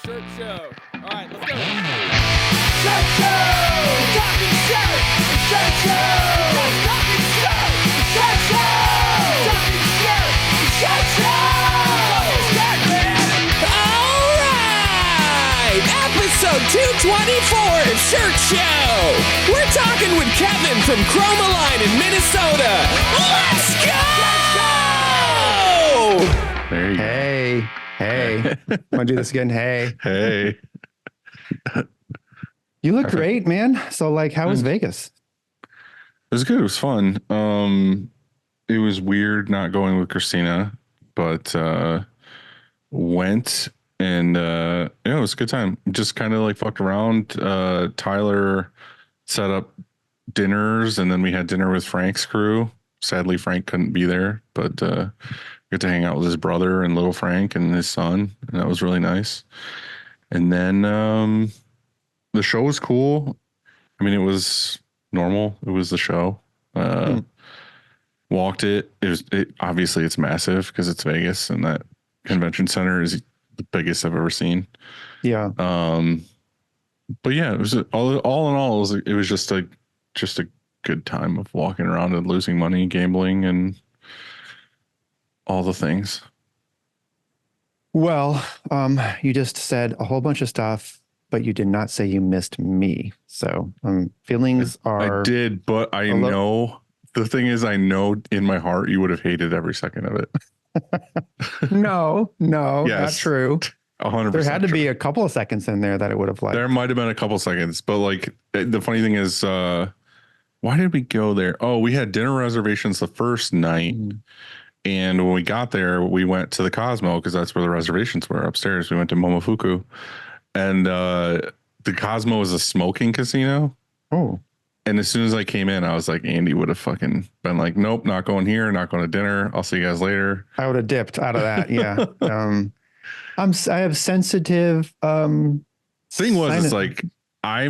Shirt show. All right, let's go. Shirt show! Talking shirt! Shirt show! Talking shirt! Shirt show! Talking shirt! Shirt show! Shirt, man! All right! Episode 224 of Shirt Show! We're talking with Kevin from Chromaline in Minnesota. Let's go! There you Hey. Want to do this again? Hey. Hey. You look great, man. So, like, how was Vegas? It was good. It was fun. It was weird not going with Christina, but went and yeah, it was a good time. Just kind of like fucked around. Tyler set up dinners, and then we had dinner with Frank's crew. Sadly, Frank couldn't be there, but got to hang out with his brother and little Frank and his son, and that was really nice. And then the show was cool. I mean, it was normal. It was the show. Walked it. Obviously it's massive because it's Vegas, and that convention center is the biggest I've ever seen. Yeah. But yeah, it was all in all, it was just a good time of walking around and losing money, gambling, and all the things. Well, you just said a whole bunch of stuff, but you did not say you missed me. So feelings are. I did, but I know the thing is, I know in my heart you would have hated every second of it. No, yes. Not true. 100%. There had to be a couple of seconds in there that it would have liked. There might have been a couple seconds, but like the funny thing is, why did we go there? Oh, we had dinner reservations the first night. And when we got there, we went to the Cosmo because that's where the reservations were upstairs. We went to Momofuku, and the Cosmo is a smoking casino. Oh. And as soon as I came in, I was like, Andy would have fucking been like, nope, not going here, not going to dinner. I'll see you guys later. I would have dipped out of that. Yeah. I have sensitive. Thing was, it's like, I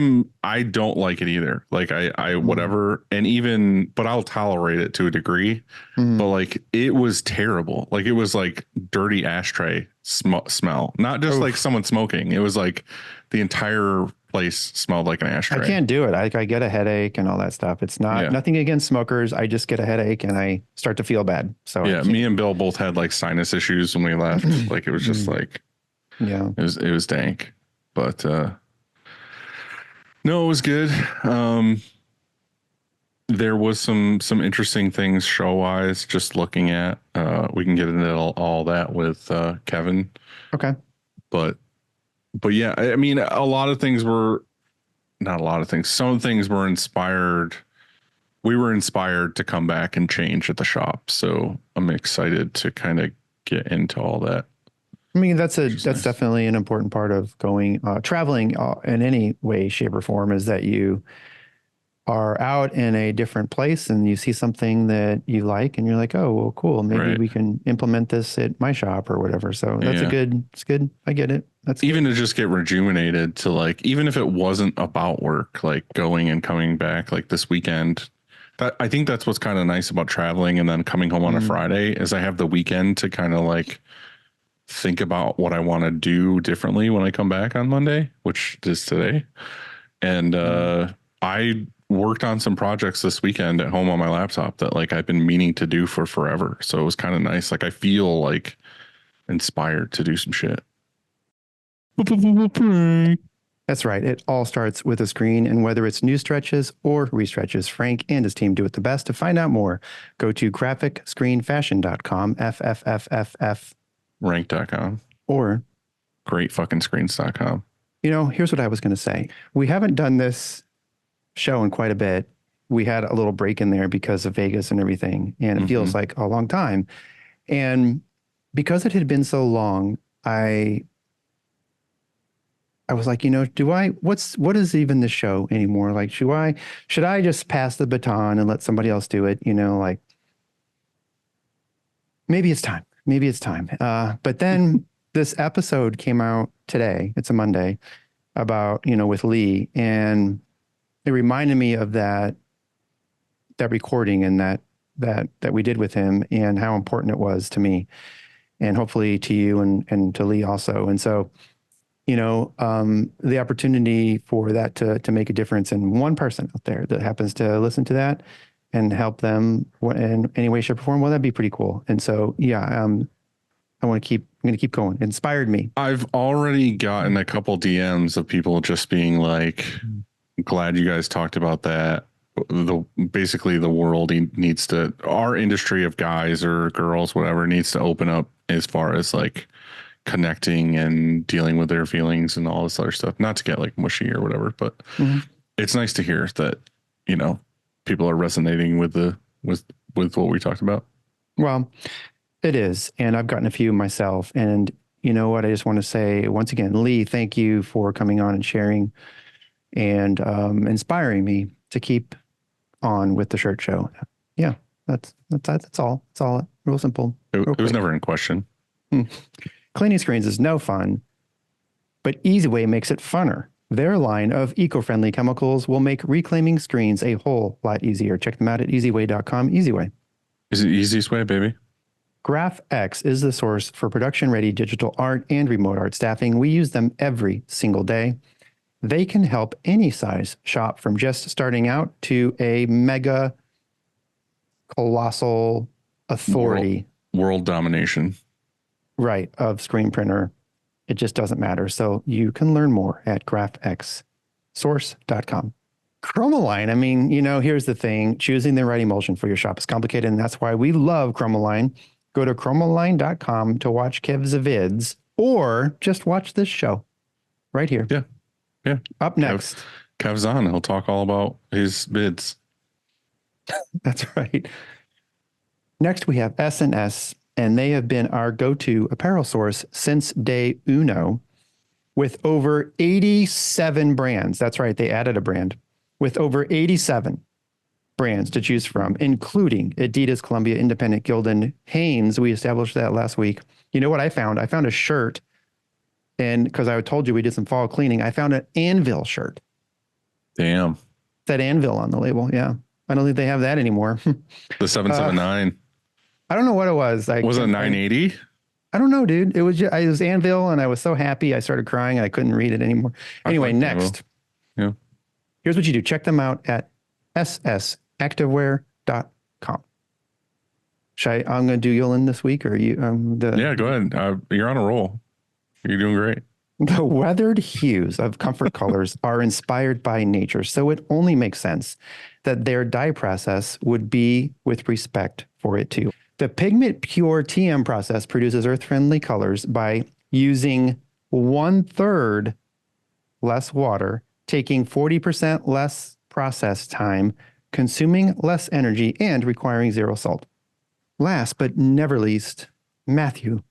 don't like it either. Like I whatever. And even, but I'll tolerate it to a degree, but like, it was terrible. Like it was like dirty ashtray smell, not just like someone smoking. It was like the entire place smelled like an ashtray. I can't do it. I get a headache and all that stuff. It's nothing against smokers. I just get a headache and I start to feel bad. So yeah, me and Bill both had like sinus issues when we left. Like it was just like, yeah, it was dank, but, no, it was good. There was some interesting things show wise, just looking at, we can get into all that with, Kevin. Okay. But yeah, I mean, not a lot of things. Some things were inspired. We were inspired to come back and change at the shop. So I'm excited to kind of get into all that. I mean, that's definitely an important part of going, traveling in any way, shape, or form, is that you are out in a different place and you see something that you like and you're like, oh, well, cool. Maybe we can implement this at my shop or whatever. So that's it's good. I get it. That's even good. To just get rejuvenated to like, even if it wasn't about work, like going and coming back like this weekend, I think that's what's kind of nice about traveling and then coming home on a Friday is I have the weekend to kind of like think about what I want to do differently when I come back on Monday, which is today. And I worked on some projects this weekend at home on my laptop that like I've been meaning to do for forever. So it was kind of nice. Like I feel like inspired to do some shit. That's right. It all starts with a screen, and whether it's new stretches or restretches, Frank and his team do it the best. To find out more, go to graphicscreenfashion.com, FFFFF. Rank.com or greatfuckingscreens.com. You know, here's what I was going to say. We haven't done this show in quite a bit. We had a little break in there because of Vegas and everything, and it feels like a long time. And because it had been so long, I was like, you know, what is even the show anymore? Like, should I just pass the baton and let somebody else do it? You know, like maybe it's time. But then this episode came out today. It's a Monday about, you know, with Lee, and it reminded me of that recording and that we did with him and how important it was to me and hopefully to you and to Lee also. And so the opportunity for that to make a difference in one person out there that happens to listen to that and help them in any way, shape, or form, well, that'd be pretty cool. And so, yeah, I'm going to keep going. It inspired me. I've already gotten a couple DMs of people just being like, glad you guys talked about that. Basically the world needs to, our industry of guys or girls, whatever, needs to open up as far as like connecting and dealing with their feelings and all this other stuff. Not to get like mushy or whatever, but it's nice to hear that, people are resonating with with what we talked about. Well, it is. And I've gotten a few myself. And you know what? I just want to say once again, Lee, thank you for coming on and sharing and inspiring me to keep on with the shirt show. Yeah, that's all. It's all real simple. It was never in question. Cleaning screens is no fun, but EasyWay makes it funner. Their line of eco-friendly chemicals will make reclaiming screens a whole lot easier. Check them out at easyway.com. EasyWay. Is it easiest way, baby? GraphX is the source for production-ready digital art and remote art staffing. We use them every single day. They can help any size shop from just starting out to a mega colossal authority. World domination. Right, of screen printer. It just doesn't matter. So you can learn more at graphxsource.com. Chromaline, I mean, here's the thing. Choosing the right emulsion for your shop is complicated, and that's why we love Chromaline. Go to chromaline.com to watch Kev's vids or just watch this show right here. Yeah. Yeah. Up next. Kev's on. He'll talk all about his vids. That's right. Next, we have S&S, and they have been our go-to apparel source since day uno with over 87 brands. That's right. They added a brand with over 87 brands to choose from, including Adidas, Columbia, Independent, Gildan, Hanes. We established that last week. You know what I found? I found a shirt, and because I told you we did some fall cleaning, I found an Anvil shirt. Damn. That Anvil on the label. Yeah. I don't think they have that anymore. The 779. I don't know what it was. Was it 980? I don't know, dude. It was Anvil, and I was so happy. I started crying, and I couldn't read it anymore. Anyway, next. Yeah. Here's what you do. Check them out at ssactivewear.com. I'm going to do Yulin this week, or you? Yeah, go ahead. You're on a roll. You're doing great. The weathered hues of comfort colors are inspired by nature, so it only makes sense that their dye process would be with respect for it too. The Pigment Pure TM process produces earth-friendly colors by using 1/3 less water, taking 40% less process time, consuming less energy, and requiring zero salt. Last but never least, Michael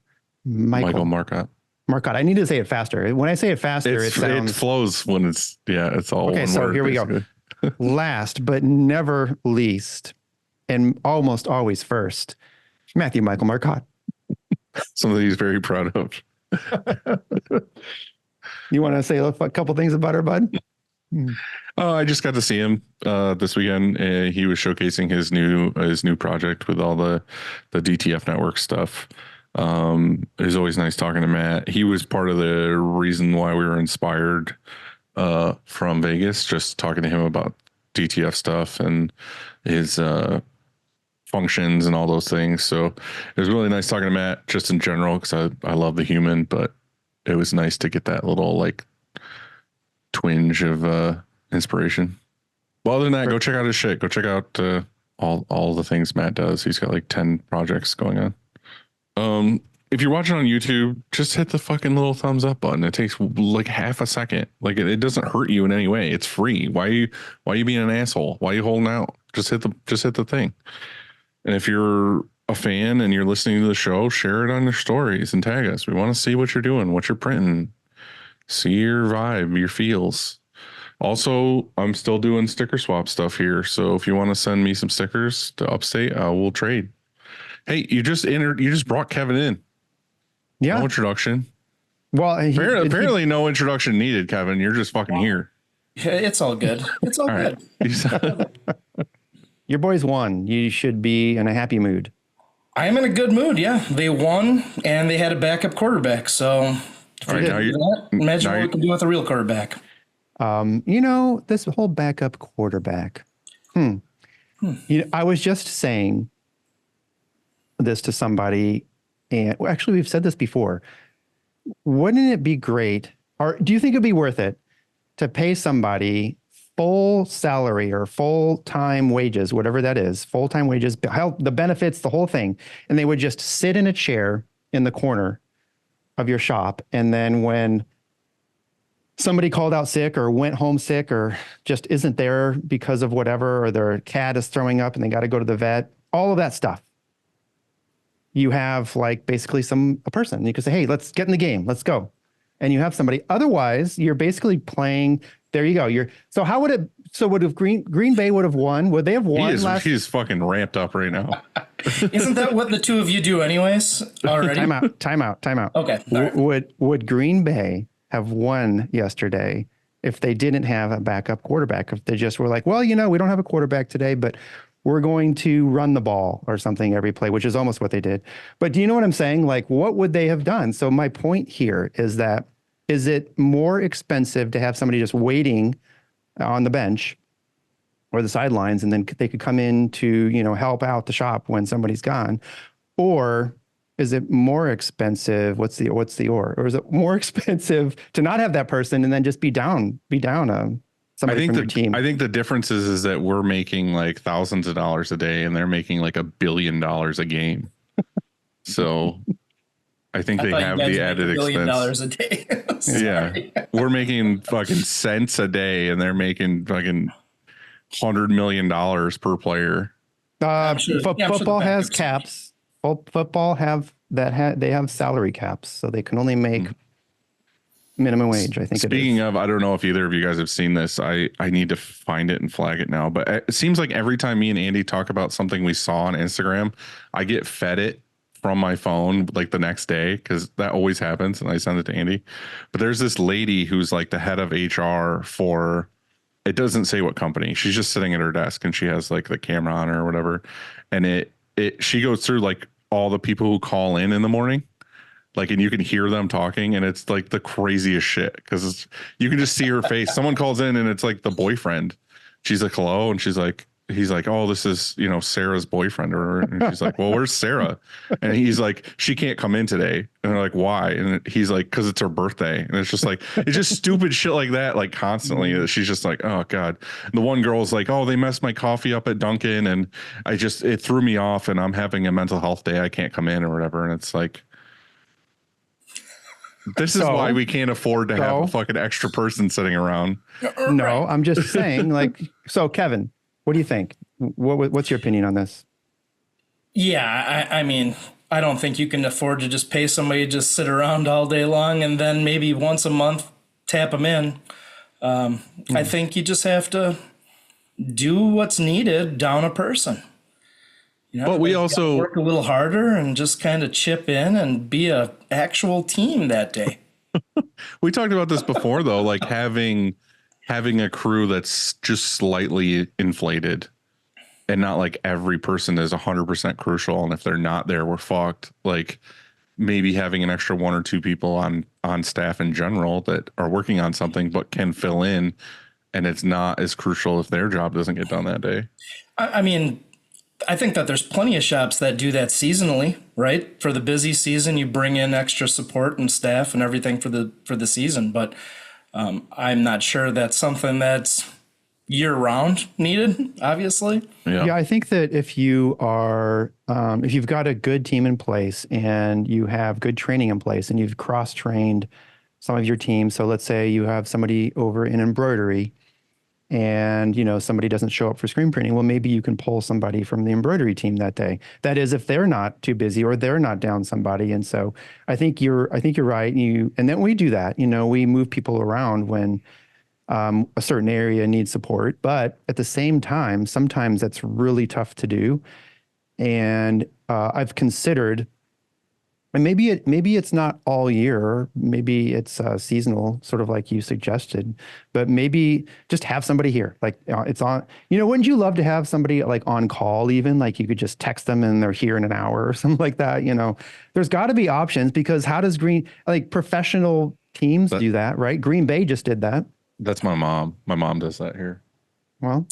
Marcotte. Marcotte. I need to say it faster. When I say it faster, it flows when it's all okay. So word, here basically. we go. Last but never least, and almost always first, Michael Marcotte. Something he's very proud of. You want to say a couple things about her, bud? Oh, I just got to see him this weekend. He was showcasing his new project with all the DTF network stuff. It was always nice talking to Matt. He was part of the reason why we were inspired from Vegas, just talking to him about DTF stuff and his functions and all those things. So it was really nice talking to Matt just in general, because I love the human, but it was nice to get that little like twinge of inspiration. Well, other than that, go check out his shit. Go check out all the things Matt does. He's got like 10 projects going on. If you're watching on YouTube, just hit the fucking little thumbs up button. It takes like half a second. Like it doesn't hurt you in any way. It's free. Why are you being an asshole? Why are you holding out? Just hit the thing. And if you're a fan and you're listening to the show, share it on your stories and tag us. We want to see what you're doing, what you're printing, see your vibe, your feels. Also, I'm still doing sticker swap stuff here. So if you want to send me some stickers to Upstate, we'll trade. Hey, you just brought Kevin in. Yeah. No introduction. Well, apparently no introduction needed, Kevin. You're just fucking here. Yeah, it's all good. It's all good. Right. Your boys won. You should be in a happy mood. I am in a good mood. Yeah, they won and they had a backup quarterback. So All right, Imagine now what we can do with a real quarterback. This whole backup quarterback. I was just saying this to somebody, and well, actually, we've said this before. Wouldn't it be great, or do you think it'd be worth it to pay somebody full salary or full-time wages, whatever that is, full-time wages, the benefits, the whole thing, and they would just sit in a chair in the corner of your shop, and then when somebody called out sick or went home sick or just isn't there because of whatever, or their cat is throwing up and they got to go to the vet, all of that stuff. You have like basically a person. You can say, hey, let's get in the game. Let's go. And you have somebody. Otherwise, you're basically playing. There you go. Would have Green Bay would have won? Would they have won He's fucking ramped up right now. Isn't that what the two of you do anyways already? Time out. Okay. Right. Would Green Bay have won yesterday if they didn't have a backup quarterback? If they just were like, well, we don't have a quarterback today, but we're going to run the ball or something every play, which is almost what they did. But do you know what I'm saying? Like, what would they have done? So my point here is that, is it more expensive to have somebody just waiting on the bench or the sidelines, and then they could come in to, help out the shop when somebody's gone? Or is it more expensive? Or is it more expensive to not have that person and then just be down somebody from your team? I think the difference is that we're making like thousands of dollars a day and they're making like $1 billion a game. So I think they have the added $1 billion expense. a day. Yeah. We're making fucking cents a day and they're making fucking $100 million per player. Football has caps. Football they have salary caps, so they can only make minimum wage. I think. Speaking of, I don't know if either of you guys have seen this. I need to find it and flag it now. But it seems like every time me and Andy talk about something we saw on Instagram, I get fed it from my phone like the next day, because that always happens, and I send it to Andy. But there's this lady who's like the head of HR for, it doesn't say what company. She's just sitting at her desk and she has like the camera on her or whatever, and she goes through like all the people who call in the morning, like, and you can hear them talking, and it's like the craziest shit, because you can just see her face. Someone calls in and it's like the boyfriend. She's like, hello, and he's like, oh, this is, Sarah's boyfriend, and she's like, well, where's Sarah? And he's like, she can't come in today. And they're like, why? And he's like, because it's her birthday. And it's just like, it's just stupid shit like that, like constantly, that she's just like, oh God. And the one girl's like, oh, they messed my coffee up at Dunkin', and it threw me off, and I'm having a mental health day, I can't come in or whatever. And it's like, this is why we can't afford to have a fucking extra person sitting around. No, I'm just saying, like, so Kevin, what do you think? What's your opinion on this? Yeah, I mean, I don't think you can afford to just pay somebody to just sit around all day long and then maybe once a month tap them in. I think you just have to do what's needed down a person. But we also work a little harder and just kind of chip in and be a actual team that day. We talked about this before, though, like having a crew that's just slightly inflated, and not like every person is 100% crucial. And if they're not there, we're fucked. Like maybe having an extra one or two people on staff in general that are working on something but can fill in, and it's not as crucial if their job doesn't get done that day. I mean, I think that there's plenty of shops that do that seasonally, right? For the busy season, you bring in extra support and staff and everything for the season. But I'm not sure that's something that's year round needed, obviously. Yeah, I think that if you've got a good team in place and you have good training in place and you've cross-trained some of your team. So let's say you have somebody over in embroidery, and somebody doesn't show up for screen printing. Well, maybe you can pull somebody from the embroidery team that day. That is, if they're not too busy or they're not down somebody. And so I think you're right. And then we do that. We move people around when a certain area needs support. But at the same time, sometimes that's really tough to do. And I've considered And maybe it's not all year. Maybe it's seasonal, sort of like you suggested. But maybe just have somebody here. Like it's on. Wouldn't you love to have somebody like on call? Even like you could just text them and they're here in an hour or something like that. There's got to be options because how does professional teams do that, right? Green Bay just did that. That's my mom. My mom does that here. Well,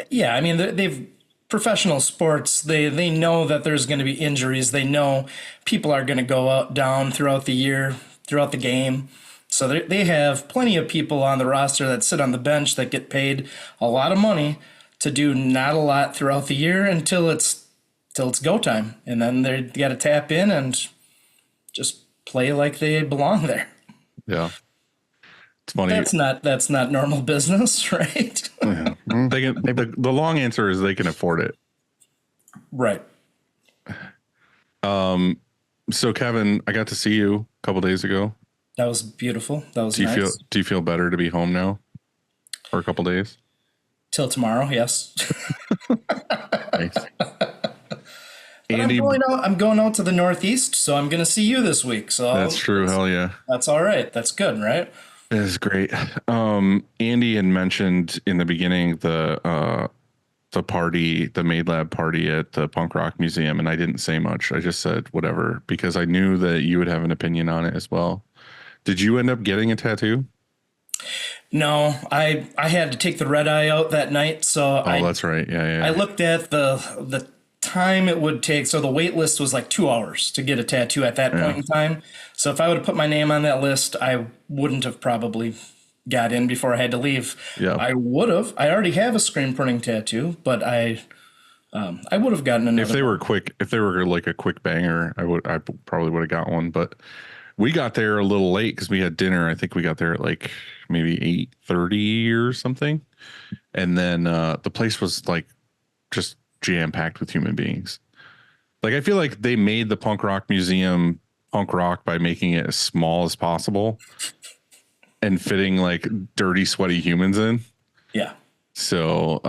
Yeah, I mean, they've professional sports. They know that there's going to be injuries. They know people are going to go out down throughout the year, throughout the game. So they have plenty of people on the roster that sit on the bench that get paid a lot of money to do not a lot throughout the year until it's go time, and then they got to tap in and just play like they belong there. Yeah. It's funny. That's not normal business, right? Yeah. The long answer is they can afford it. Right. So Kevin, I got to see you a couple days ago. That was beautiful. That was Do you nice. do you feel better to be home now for a couple days? Till tomorrow, yes. Nice. Andy, I'm going out to the Northeast, so I'm going to see you this week. So that's true. Hell yeah. That's all right. That's good, right? It is great. Andy had mentioned in the beginning the party, the Made Lab party at the Punk Rock Museum, and I didn't say much. I just said whatever because I knew that you would have an opinion on it as well. Did you end up getting a tattoo? No, I had to take the red eye out that night, so that's right. Yeah. I looked at the time it would take. So the wait list was like 2 hours to get a tattoo at that point in time. So if I would have put my name on that list, I wouldn't have probably got in before I had to leave. Yeah. I would have. I already have a screen printing tattoo, but I would have gotten another. If they were like a quick banger, I probably would have got one. But we got there a little late because we had dinner. I think we got there at like maybe 8:30 or something, and then the place was like just jam packed with human beings. Like I feel like they made the Punk Rock Museum punk rock by making it as small as possible and fitting like dirty, sweaty humans in. Yeah. So,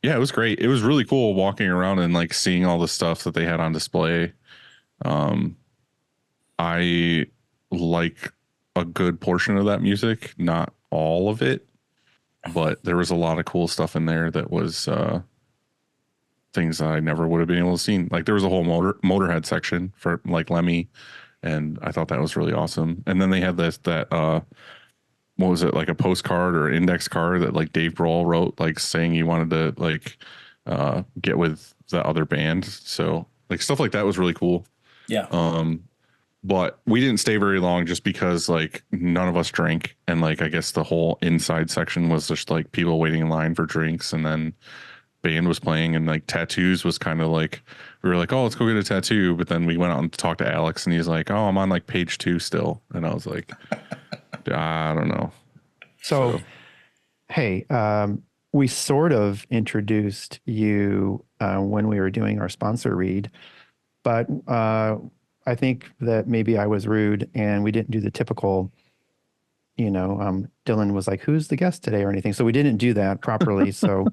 yeah, it was great. It was really cool walking around and like seeing all the stuff that they had on display. I like a good portion of that music, not all of it, but there was a lot of cool stuff in there that was things that I never would have been able to see. Like there was a whole Motorhead section for like Lemmy, and I thought that was really awesome. And then they had that what was it, like a postcard or index card that like Dave Grohl wrote, like saying he wanted to like get with the other band. So like stuff like that was really cool. Yeah. But we didn't stay very long just because like none of us drank. And like, I guess the whole inside section was just like people waiting in line for drinks. And then band was playing and like tattoos was kind of like, we were like, oh, let's go get a tattoo. But then we went out and talked to Alex and he's like, oh, I'm on like page 2 still. And I was like, I don't know. So, hey, we sort of introduced you when we were doing our sponsor read, but I think that maybe I was rude and we didn't do the typical, Dylan was like, who's the guest today or anything. So we didn't do that properly. So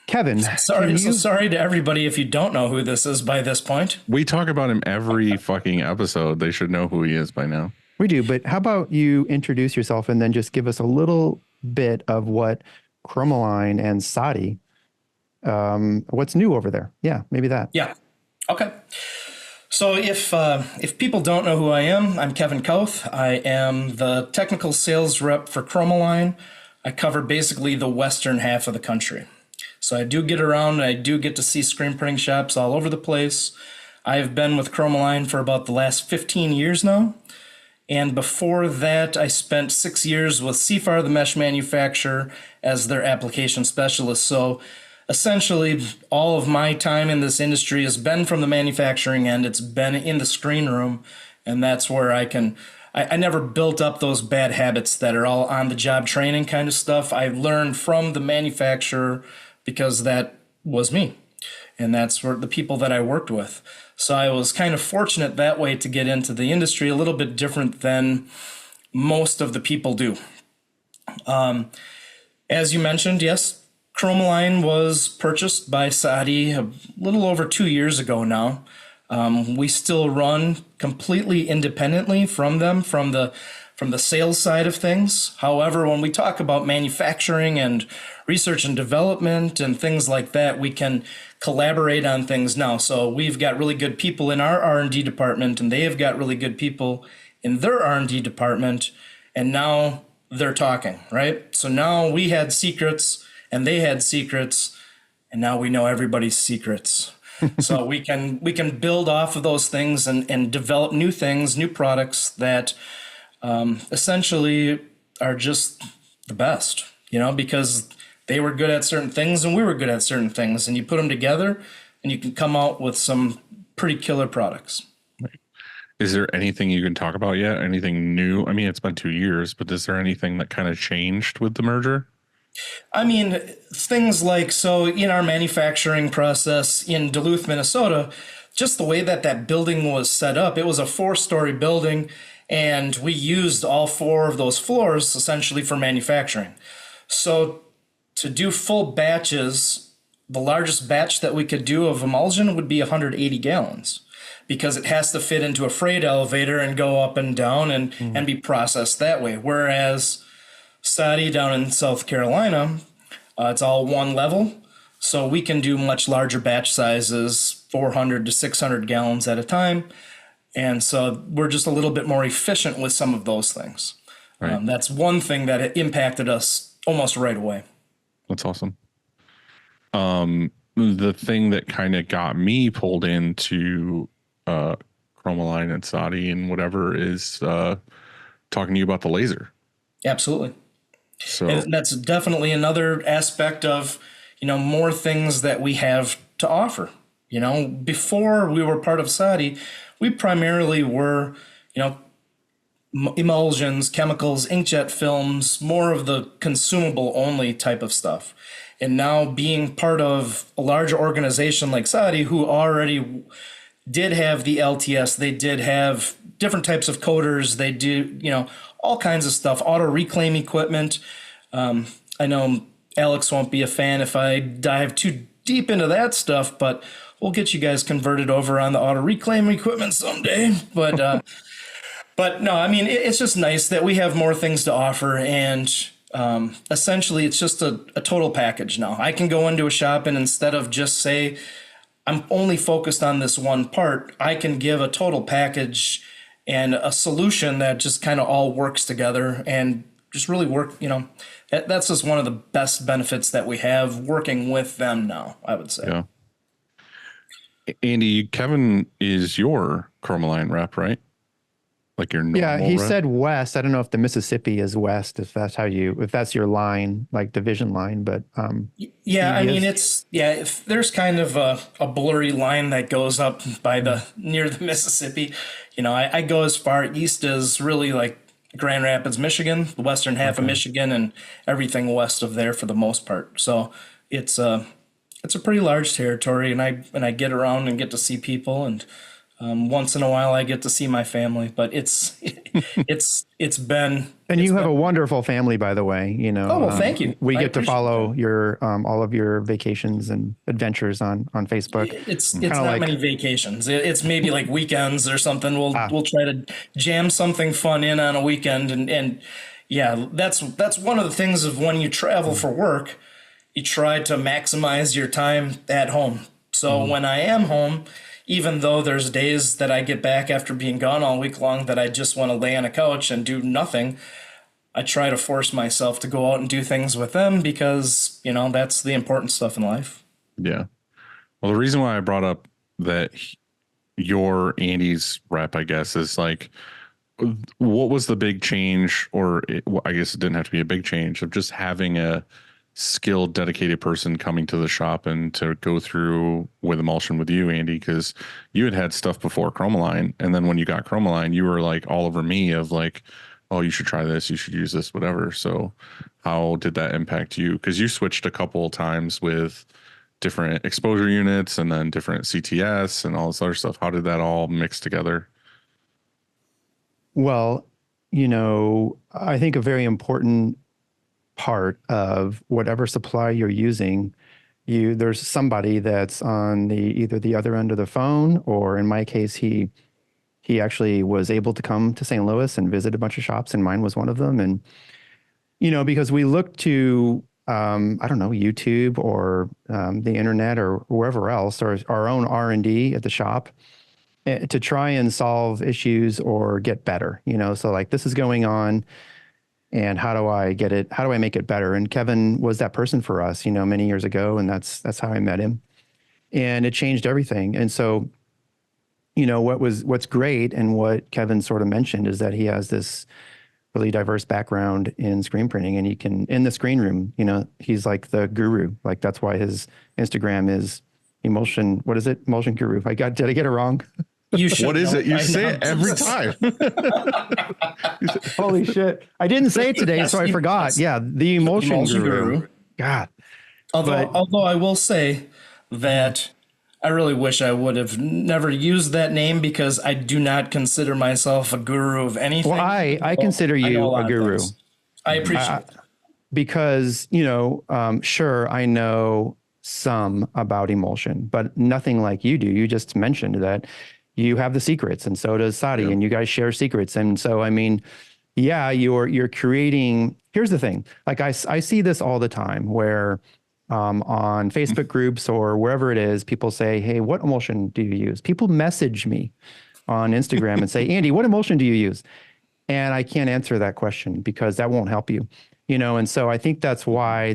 Kevin, sorry to everybody if you don't know who this is by this point. We talk about him every fucking episode. They should know who he is by now. We do, but how about you introduce yourself and then just give us a little bit of what Chromaline and Sadi, what's new over there? Yeah, maybe that. Yeah. Okay. So if people don't know who I am, I'm Kevin Kauth. I am the technical sales rep for Chromaline. I cover basically the western half of the country. So I do get around and I do get to see screen printing shops all over the place. I've been with Chromaline for about the last 15 years now. And before that, I spent 6 years with CFAR, the mesh manufacturer, as their application specialist. So essentially, all of my time in this industry has been from the manufacturing end. It's been in the screen room, and that's where I never built up those bad habits that are all on the job training kind of stuff. I learned from the manufacturer because that was me, and that's where the people that I worked with. So I was kind of fortunate that way to get into the industry, a little bit different than most of the people do. As you mentioned, yes, Chromaline was purchased by Sadi a little over 2 years ago now. We still run completely independently from them, from the sales side of things. However, when we talk about manufacturing and research and development and things like that, we can collaborate on things now. So we've got really good people in our R&D department, and they have got really good people in their R&D department, and now they're talking, right? So now we had secrets and they had secrets, and now we know everybody's secrets. So we can build off of those things and develop new things, new products that essentially are just the best, because they were good at certain things and we were good at certain things, and you put them together and you can come out with some pretty killer products. Is there anything you can talk about yet? Anything new? I mean, it's been 2 years, but is there anything that kind of changed with the merger? I mean, things like, so in our manufacturing process in Duluth, Minnesota, just the way that building was set up, it was a 4-story building, and we used all 4 of those floors essentially for manufacturing. So to do full batches, the largest batch that we could do of emulsion would be 180 gallons, because it has to fit into a freight elevator and go up and down and be processed that way. Whereas Sadi down in South Carolina, it's all one level, so we can do much larger batch sizes, 400 to 600 gallons at a time, and so we're just a little bit more efficient with some of those things. Right. That's one thing that impacted us almost right away. That's awesome. The thing that kind of got me pulled into Chromaline and Sadi and whatever is talking to you about the laser. Absolutely. So and that's definitely another aspect of, more things that we have to offer. Before we were part of Sadi, we primarily were, emulsions, chemicals, inkjet films, more of the consumable only type of stuff. And now being part of a larger organization like Sadi, who already did have the LTS, they did have different types of coders, they do, all kinds of stuff, auto reclaim equipment. I know Alex won't be a fan if I dive too deep into that stuff, but we'll get you guys converted over on the auto reclaim equipment someday. But but no, I mean, it's just nice that we have more things to offer, and essentially it's just a total package now. I can go into a shop and instead of just say I'm only focused on this one part, I can give a total package and a solution that just kind of all works together and just really work. That's just one of the best benefits that we have working with them now, I would say. Yeah. Andy, Kevin is your Chromaline rep, right? Like your normal he rep? said west. I don't know if the Mississippi is west, if that's your line, like division line, but yeah, I mean, if there's kind of a blurry line that goes up by near the Mississippi. I go as far east as really like Grand Rapids, Michigan, the western half of Michigan, and everything west of there for the most part. So it's a pretty large territory, and I get around and get to see people, and once in a while I get to see my family. But it's been. And you have a wonderful family, by the way. Oh, well, thank you. We get to follow your all of your vacations and adventures on Facebook. It's not like many vacations. It's maybe like weekends or something. We'll try to jam something fun in on a weekend, and yeah, that's one of the things of when you travel for work, you try to maximize your time at home. So when I am home, even though there's days that I get back after being gone all week long that I just want to lay on a couch and do nothing, I try to force myself to go out and do things with them because, that's the important stuff in life. Yeah. Well, the reason why I brought up that your Andy's rep, I guess, is like, what was the big change, or I guess it didn't have to be a big change, of just having a skilled, dedicated person coming to the shop and to go through with emulsion with you, Andy, because you had stuff before Chromaline, and then when you got Chromaline, you were like all over me of like, oh, you should try this, you should use this, whatever. So how did that impact you? Because you switched a couple of times with different exposure units and then different CTS and all this other stuff. How did that all mix together? Well, I think a very important part of whatever supply you're using, there's somebody that's on either the other end of the phone, or in my case, he actually was able to come to St. Louis and visit a bunch of shops, and mine was one of them. And, because we look to, I don't know, YouTube or the internet or wherever else, or our own R&D at the shop, to try and solve issues or get better, so like this is going on, and how do I get it? How do I make it better? And Kevin was that person for us, many years ago. And that's how I met him, and it changed everything. And so, what's great, and what Kevin sort of mentioned, is that he has this really diverse background in screen printing, and he can, in the screen room, he's like the guru. Like that's why his Instagram is emulsion. What is it? Emulsion guru. Did I get it wrong? You should. What is it? You say it every Jesus. time. Holy shit. I didn't say it today, so I forgot. Yeah. The emulsion guru. God. Although I will say that I really wish I would have never used that name, because I do not consider myself a guru of anything. Well, I consider I know you lot a of guru. things. I appreciate that. Because, sure, I know some about emulsion, but nothing like you do. You just mentioned that you have the secrets, and so does Sadi, and you guys share secrets. And so, I mean, yeah, you're creating. Here's the thing. Like I see this all the time, where on Facebook groups or wherever it is, people say, "Hey, what emulsion do you use?" People message me on Instagram and say, "Andy, what emulsion do you use?" And I can't answer that question, because that won't help you. And so I think that's why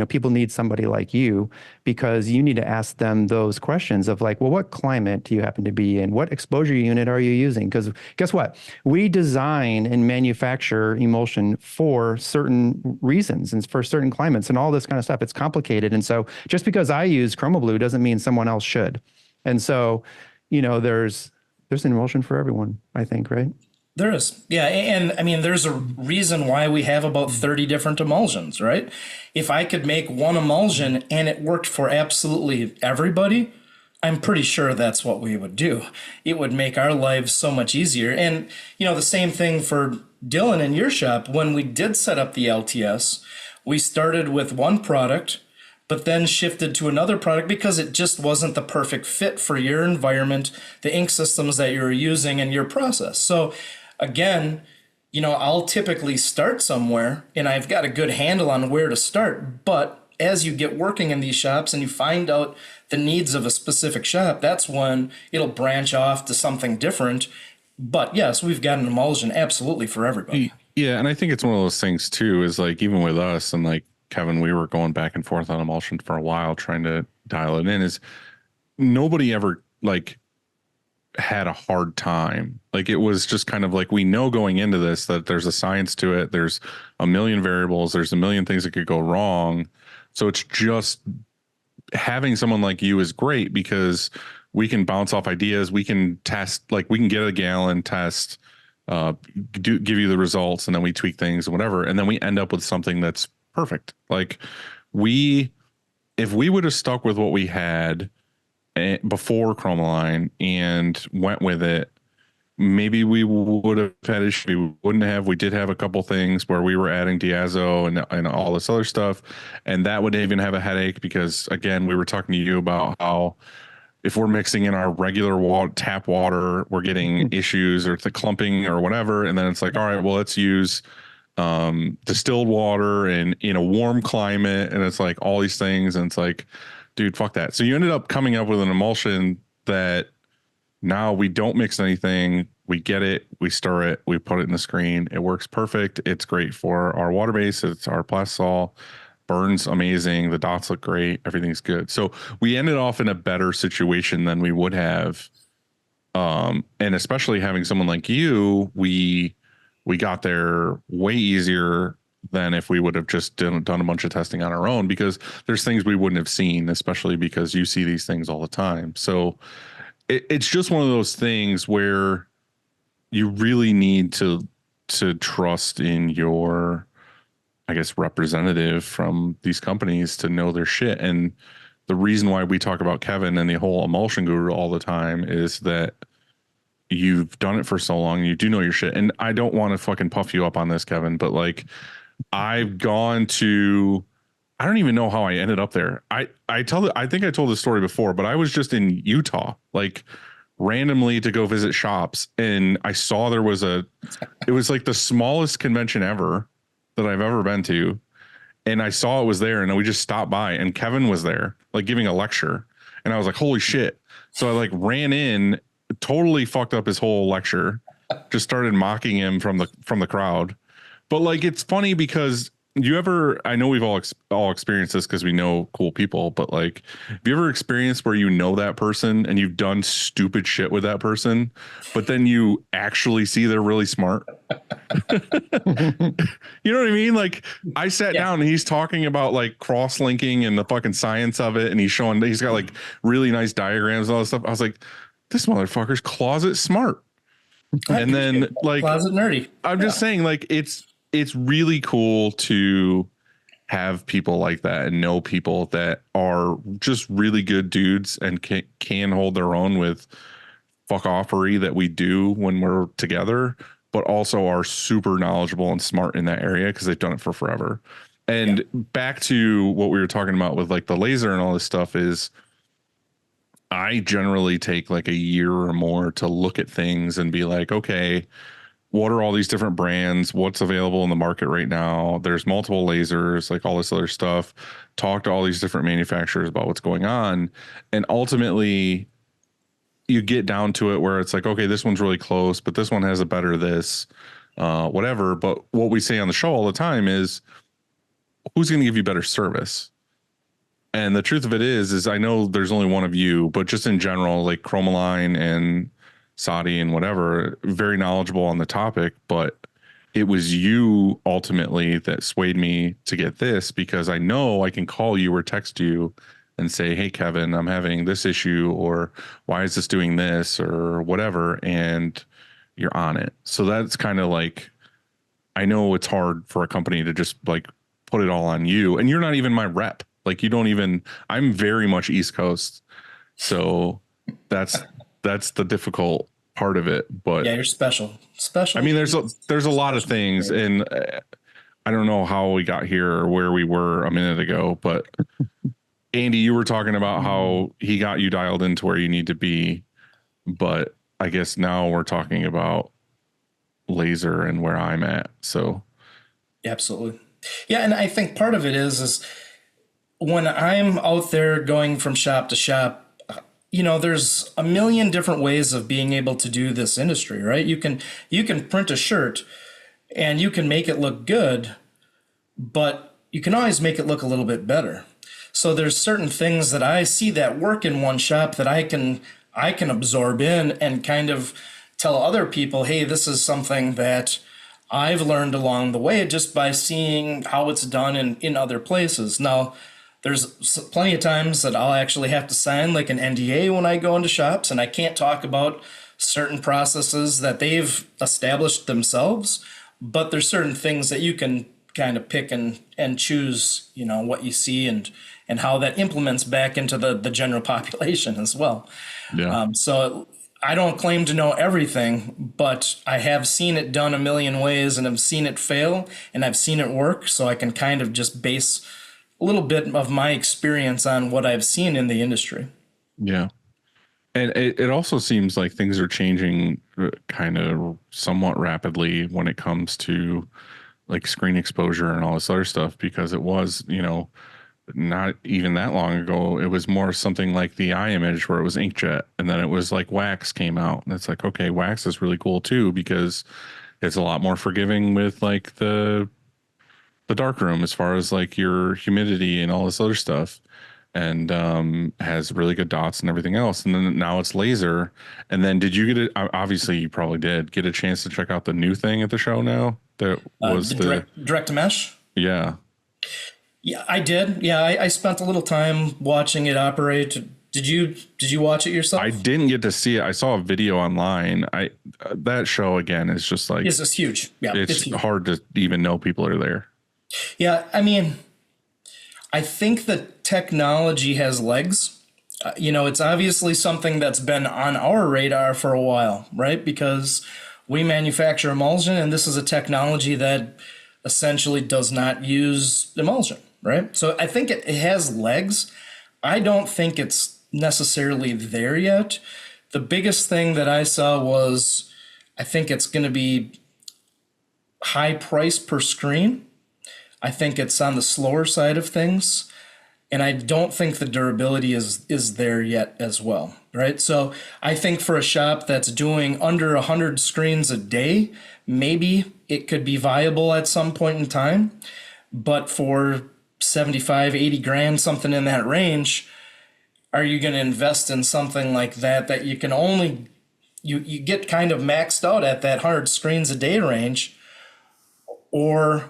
people need somebody like you, because you need to ask them those questions of like, well, what climate do you happen to be in? What exposure unit are you using? Because guess what? We design and manufacture emulsion for certain reasons and for certain climates and all this kind of stuff. It's complicated. And so just because I use Chromablue doesn't mean someone else should. And so, there's an emulsion for everyone, I think, right? There is. Yeah. And I mean, there's a reason why we have about 30 different emulsions, right? If I could make one emulsion and it worked for absolutely everybody, I'm pretty sure that's what we would do. It would make our lives so much easier. And, the same thing for Dylan in your shop. When we did set up the LTS, we started with one product, but then shifted to another product because it just wasn't the perfect fit for your environment, the ink systems that you were using, and your process. So again, I'll typically start somewhere, and I've got a good handle on where to start. But as you get working in these shops and you find out the needs of a specific shop, that's when it'll branch off to something different. But yes, we've got an emulsion absolutely for everybody. Yeah. And I think it's one of those things too, is like, even with us and like Kevin, we were going back and forth on emulsion for a while, trying to dial it in, is nobody ever like had a hard time. Like it was just kind of like, we know going into this that there's a science to it. There's a million variables. There's a million things that could go wrong. So it's just having someone like you is great, because we can bounce off ideas. We can test, like we can get a gallon test, give you the results, and then we tweak things and whatever. And then we end up with something that's perfect. Like if we would have stuck with what we had before Chromaline and went with it, maybe we would have had issue. We wouldn't have. We did have a couple things where we were adding diazo and all this other stuff, and that would even have a headache, because again, we were talking to you about how if we're mixing in our regular tap water, we're getting issues or the clumping or whatever, and then it's like, all right, well, let's use distilled water and in a warm climate, and it's like all these things, and it's like, dude, fuck that. So you ended up coming up with an emulsion that now we don't mix anything. We get it, we stir it, we put it in the screen. It works perfect. It's great for our water base. It's our plastisol. Burns amazing. The dots look great. Everything's good. So we ended off in a better situation than we would have. And especially having someone like you, we got there way easier than if we would have just done a bunch of testing on our own, because there's things we wouldn't have seen, especially because you see these things all the time. So it's just one of those things where you really need to trust in your, I guess, representative from these companies to know their shit. And the reason why we talk about Kevin and the whole emulsion guru all the time is that you've done it for so long. You do know your shit. And I don't want to fucking puff you up on this, Kevin, but like, I've gone to I don't even know how I ended up there. I think I told this story before, but I was just in Utah, like randomly to go visit shops, and I saw there was it was like the smallest convention ever that I've ever been to, and I saw it was there, and we just stopped by, and Kevin was there, like giving a lecture, and I was like, holy shit! So I like ran in, totally fucked up his whole lecture, just started mocking him from the crowd. But like, it's funny because I know we've all experienced this because we know cool people, but like, have you ever experienced where you know that person and you've done stupid shit with that person, but then you actually see they're really smart? You know what I mean? Like, I sat down and he's talking about like cross-linking and the fucking science of it, and he's got like really nice diagrams and all this stuff. I was like, this motherfucker's closet smart. And then like closet nerdy. I'm just saying, like, it's really cool to have people like that and know people that are just really good dudes and can hold their own with fuck offery that we do when we're together, but also are super knowledgeable and smart in that area because they've done it for forever. And back to what we were talking about with like the laser and all this stuff is, I generally take like a year or more to look at things and be like, okay, what are all these different brands? What's available in the market right now? There's multiple lasers, like all this other stuff. Talk to all these different manufacturers about what's going on. And ultimately, you get down to it where it's like, okay, this one's really close, but this one has a better this, whatever. But what we say on the show all the time is, who's going to give you better service? And the truth of it is I know there's only one of you, but just in general, like Chromaline and Saudi and whatever, very knowledgeable on the topic, but it was you ultimately that swayed me to get this, because I know I can call you or text you and say, hey, Kevin, I'm having this issue, or why is this doing this, or whatever, and you're on it. So that's kind of like, I know it's hard for a company to just like put it all on you, and you're not even my rep. Like, you don't even, I'm very much East Coast. So that's the difficult part of it. But yeah, you're special. I mean, there's a lot of things, and I don't know how we got here or where we were a minute ago, but Andy, you were talking about how he got you dialed into where you need to be, but I guess now we're talking about laser and where I'm at. So absolutely. Yeah. And I think part of it is when I'm out there going from shop to shop, you know, there's a million different ways of being able to do this industry, right? You can print a shirt and you can make it look good, but you can always make it look a little bit better. So there's certain things that I see that work in one shop that I can absorb in and kind of tell other people, hey, this is something that I've learned along the way just by seeing how it's done in other places. Now, there's plenty of times that I'll actually have to sign like an NDA when I go into shops, and I can't talk about certain processes that they've established themselves, but there's certain things that you can kind of pick and choose, you know, what you see and how that implements back into the general population as well. yeah. So I don't claim to know everything, but I have seen it done a million ways, and I've seen it fail, and I've seen it work, so I can kind of just base a little bit of my experience on what I've seen in the industry. Yeah. And it also seems like things are changing kind of somewhat rapidly when it comes to like screen exposure and all this other stuff, because it was, you know, not even that long ago, it was more something like the iMage where it was inkjet, and then it was like wax came out, and it's like, okay, wax is really cool too, because it's a lot more forgiving with like the darkroom as far as like your humidity and all this other stuff, and has really good dots and everything else. And then now it's laser. And then did you get it? Obviously you probably did get a chance to check out the new thing at the show now that was the direct to mesh. Yeah. Yeah, I did. Yeah, I spent a little time watching it operate. Did you watch it yourself? I didn't get to see it. I saw a video online. That show again is just like, it's huge. Yeah, it's huge. hard to even know people are there. Yeah, I mean, I think the technology has legs. You know, it's obviously something that's been on our radar for a while, right? Because we manufacture emulsion, and this is a technology that essentially does not use emulsion, right? So I think it has legs. I don't think it's necessarily there yet. The biggest thing that I saw was I think it's going to be high price per screen. I think it's on the slower side of things. And I don't think the durability is there yet as well, right? So I think for a shop that's doing under 100 screens a day, maybe it could be viable at some point in time. But for 75, 80 grand, something in that range, are you going to invest in something like that you can only, you get kind of maxed out at that 100 screens a day range? Or,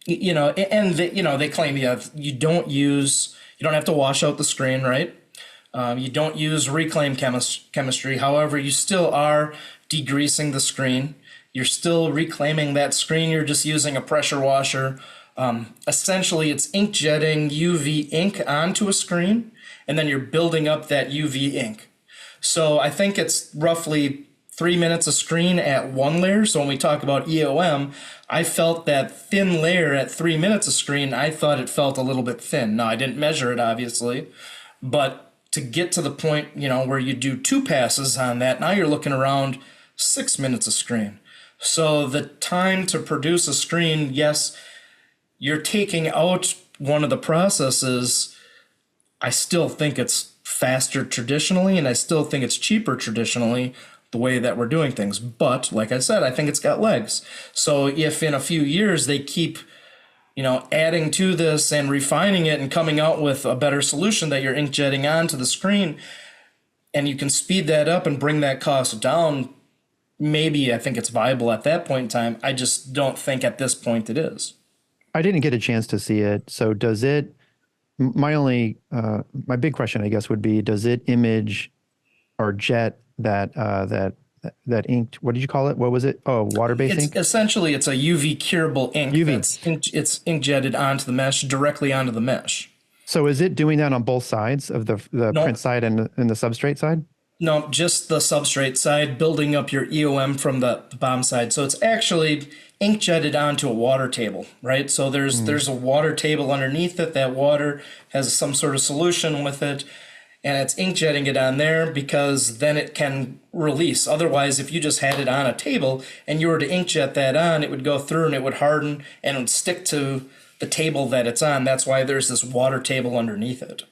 they claim you don't have to wash out the screen, right? You don't use reclaim chemistry. However, you still are degreasing the screen. You're still reclaiming that screen. You're just using a pressure washer. Essentially, it's ink jetting UV ink onto a screen, and then you're building up that UV ink. So I think it's roughly 3 minutes a screen at one layer. So when we talk about EOM, I felt that thin layer at 3 minutes a screen. I thought it felt a little bit thin. Now, I didn't measure it, obviously, but to get to the point, where you do 2 passes on that, now you're looking around 6 minutes a screen. So the time to produce a screen, yes, you're taking out one of the processes. I still think it's faster traditionally, and I still think it's cheaper traditionally, the way that we're doing things. But like I said, I think it's got legs. So if in a few years they keep, adding to this and refining it and coming out with a better solution that you're inkjetting onto the screen, and you can speed that up and bring that cost down, maybe I think it's viable at that point in time. I just don't think at this point it is. I didn't get a chance to see it. So does it, my big question, I guess, would be, does it image or jet that inked, what did you call it? What was it? Oh, water-based ink? Essentially, it's a UV curable ink. It's ink jetted onto the mesh, directly onto the mesh. So is it doing that on both sides of the print side and the substrate side? No, just the substrate side, building up your EOM from the bottom side. So it's actually ink jetted onto a water table, right? So there's a water table underneath it. That water has some sort of solution with it, and it's ink jetting it on there because then it can release. Otherwise, if you just had it on a table and you were to ink jet that on, it would go through and it would harden and it would stick to the table that it's on. That's why there's this water table underneath it.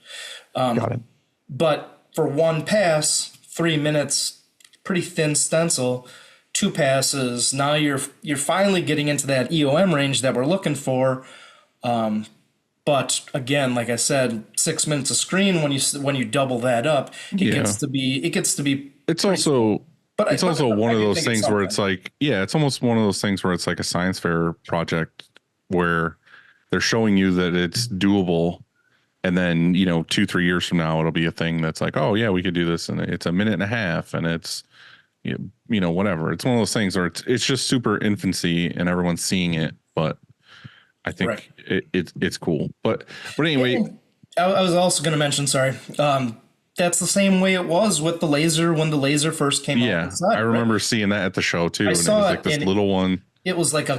Got it. But for one pass, 3 minutes, pretty thin stencil, 2 passes. Now you're finally getting into that EOM range that we're looking for. But again, like I said, 6 minutes a screen. When you double that up, it gets to be. It's also one of those things where it's like, it's almost one of those things where it's like a science fair project where they're showing you that it's doable. And then, 2-3 years from now, it'll be a thing that's like, oh yeah, we could do this. And it's a minute and a half and it's, whatever. It's one of those things where it's just super infancy and everyone's seeing it. But I think it's cool. But anyway, I was also going to mention, sorry. That's the same way it was with the laser when the laser first came out. Yeah, I remember seeing that at the show too. I saw it was like this little one. It was like a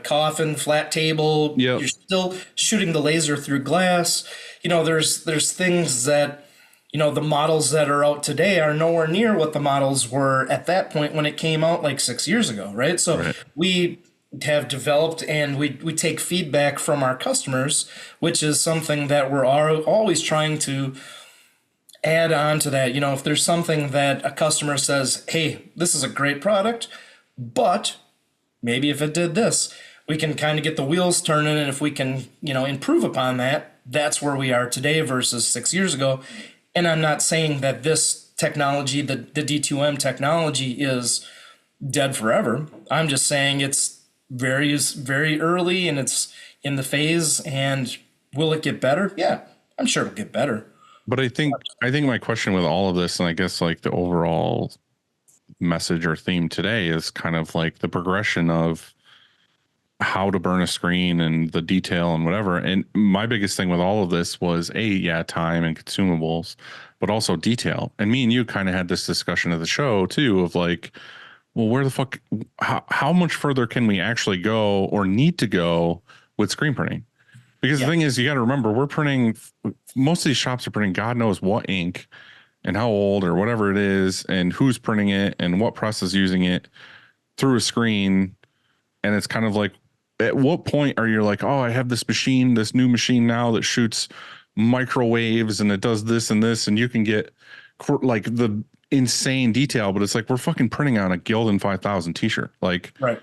coffin, flat table. Yep. You're still shooting the laser through glass. There's things that, the models that are out today are nowhere near what the models were at that point when it came out like 6 years ago, right? So we have developed and we take feedback from our customers, which is something that we're always trying to add on to that. If there's something that a customer says, hey, this is a great product, but maybe if it did this, we can kind of get the wheels turning. And if we can, improve upon that, that's where we are today versus 6 years ago. And I'm not saying that this technology, the D2M technology, is dead forever. I'm just saying it's very, very early and it's in the phase. And will it get better? Yeah, I'm sure it'll get better. But I think my question with all of this, and I guess like the overall message or theme today, is kind of like the progression of how to burn a screen and the detail and whatever. And my biggest thing with all of this was time and consumables, but also detail. And me and you kind of had this discussion at the show too, of like, well, where the fuck, how much further can we actually go or need to go with screen printing? Because the thing is, you got to remember, we're printing, most of these shops are printing God knows what ink and how old or whatever it is and who's printing it and what press is using it through a screen. And it's kind of like, at what point are you like, oh, I have this machine, this new machine now that shoots microwaves and it does this and this, and you can get like the insane detail, but it's like, we're fucking printing on a Gildan 5000 t-shirt. Like, Right.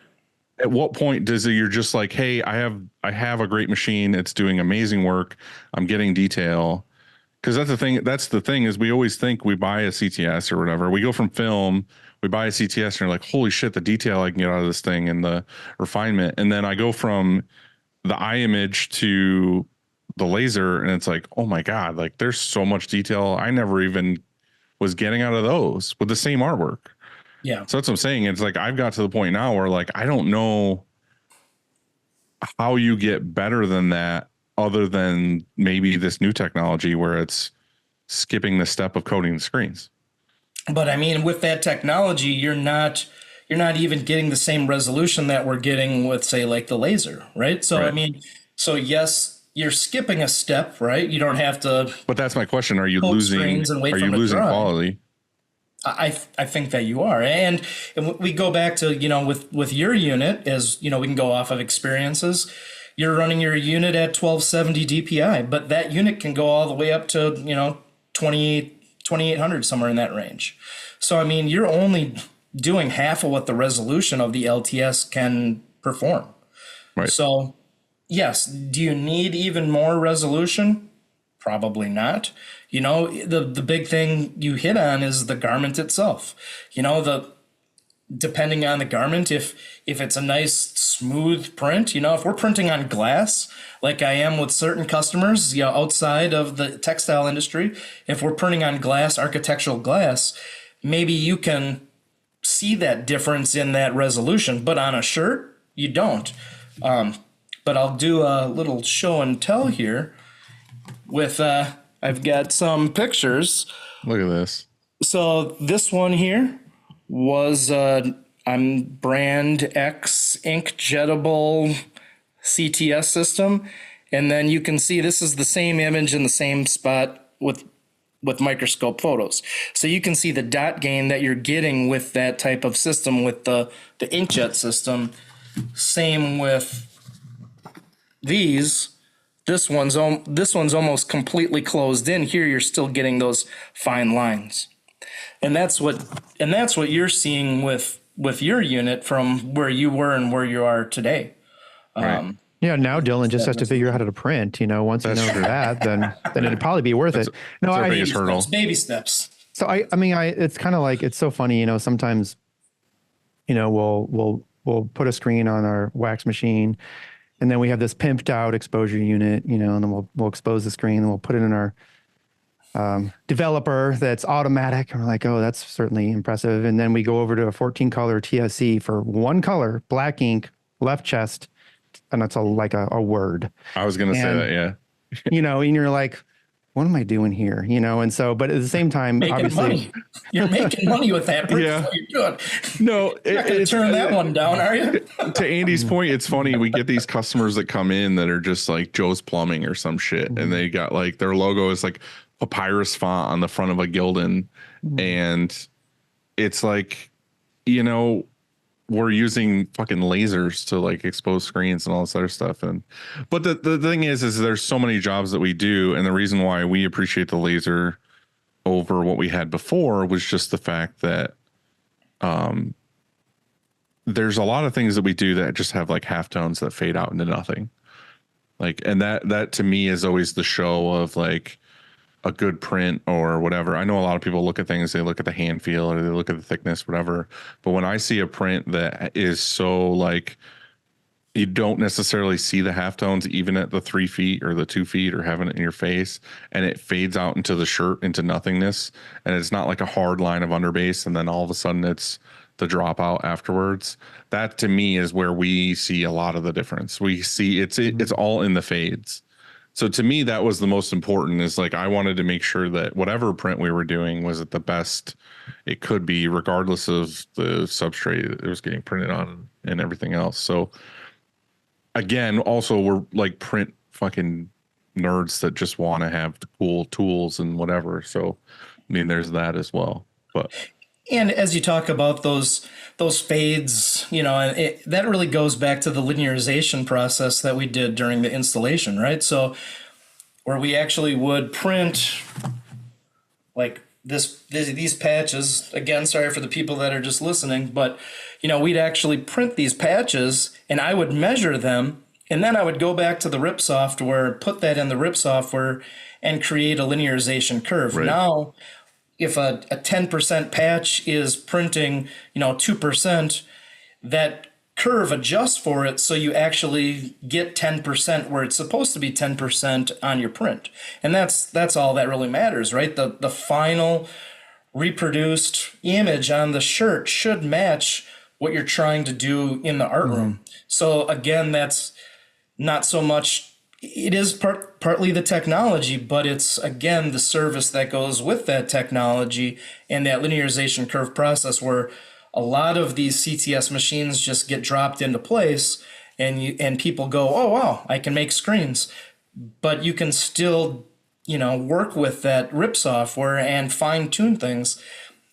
At what point does it, you're just like, hey, I have a great machine. It's doing amazing work. I'm getting detail. Because that's the thing is we always think we buy a CTS or whatever. We go from film, we buy a CTS and you're like, holy shit, the detail I can get out of this thing and the refinement. And then I go from the eye image to the laser and it's like, oh my God, like there's so much detail I never even was getting out of those with the same artwork. Yeah. So that's what I'm saying. It's like I've got to the point now where like I don't know how you get better than that other than maybe this new technology where it's skipping the step of coding the screens. But I mean, with that technology, you're not even getting the same resolution that we're getting with, say, like the laser, right? So Right. I mean, so yes, you're skipping a step, right? You don't have to. But that's my question. Are you Code losing screens and wait for them to dry. quality? I think that you are, and we go back to with your unit, as we can go off of experiences. You're running your unit at 1270 DPI, but that unit can go all the way up to 2800 somewhere in that range. So I mean, you're only doing half of what the resolution of the LTS can perform. Right. So yes, do you need even more resolution? Probably not. The big thing you hit on is the garment itself. Depending on the garment, if it's a nice smooth print, if we're printing on glass, like I am with certain customers, outside of the textile industry, if we're printing on glass, architectural glass, maybe you can see that difference in that resolution, but on a shirt, you don't. But I'll do a little show and tell here with, I've got some pictures. Look at this. So this one here was I'm brand X inkjettable CTS system. And then you can see this is the same image in the same spot with microscope photos. So you can see the dot gain that you're getting with that type of system with the inkjet system. Same with these. This one's almost completely closed in. Here you're still getting those fine lines. And that's what you're seeing with your unit from where you were and where you are today. Right. Yeah, now Dylan just has to figure out how to print. Once he knows that, then it'd probably be worth it. No, our I biggest hurdle. Baby steps. So I mean, it's kind of like, it's so funny. Sometimes, we'll put a screen on our wax machine, and then we have this pimped out exposure unit, and then we'll expose the screen and we'll put it in our developer that's automatic. And we're like, oh, that's certainly impressive. And then we go over to a 14 color TSC for one color, black ink, left chest, and it's like a word. I was going to say that. Yeah. And you're like, what am I doing here? And so, but at the same time, Making obviously, money. You're making money with that. Yeah. What you're doing. No, You're not going to turn that one down, are you? To Andy's point, it's funny. We get these customers that come in that are just like Joe's Plumbing or some shit. And they got like their logo is like papyrus font on the front of a Gildan. And it's like, we're using fucking lasers to like expose screens and all this other stuff. But the thing is there's so many jobs that we do. And the reason why we appreciate the laser over what we had before was just the fact that, there's a lot of things that we do that just have like halftones that fade out into nothing. Like, and that to me is always the show of like a good print or whatever. I know a lot of people look at things, they look at the hand feel or they look at the thickness, whatever. But when I see a print that is so like, you don't necessarily see the halftones even at the 3 feet or the 2 feet or having it in your face, and it fades out into the shirt, into nothingness. And it's not like a hard line of underbase. And then all of a sudden it's the dropout afterwards. That to me is where we see a lot of the difference. We see it's all in the fades. So to me, that was the most important, is like, I wanted to make sure that whatever print we were doing was at the best it could be, regardless of the substrate it was getting printed on and everything else. So again, also we're like print fucking nerds that just want to have the cool tools and whatever. So, I mean, there's that as well. But And as you talk about those fades, that really goes back to the linearization process that we did during the installation, right? So where we actually would print like these patches. Again, sorry for the people that are just listening, but we'd actually print these patches and I would measure them, and then I would go back to the RIP software, put that in the RIP software, and create a linearization curve. Right. Now, if a 10% patch is printing, 2%, that curve adjusts for it so you actually get 10% where it's supposed to be 10% on your print. And that's all that really matters, right? The final reproduced image on the shirt should match what you're trying to do in the art room. So again, that's not so much, it is partly the technology, but it's again the service that goes with that technology and that linearization curve process, where a lot of these CTS machines just get dropped into place and people go, oh wow, I can make screens. But you can still, work with that RIP software and fine tune things.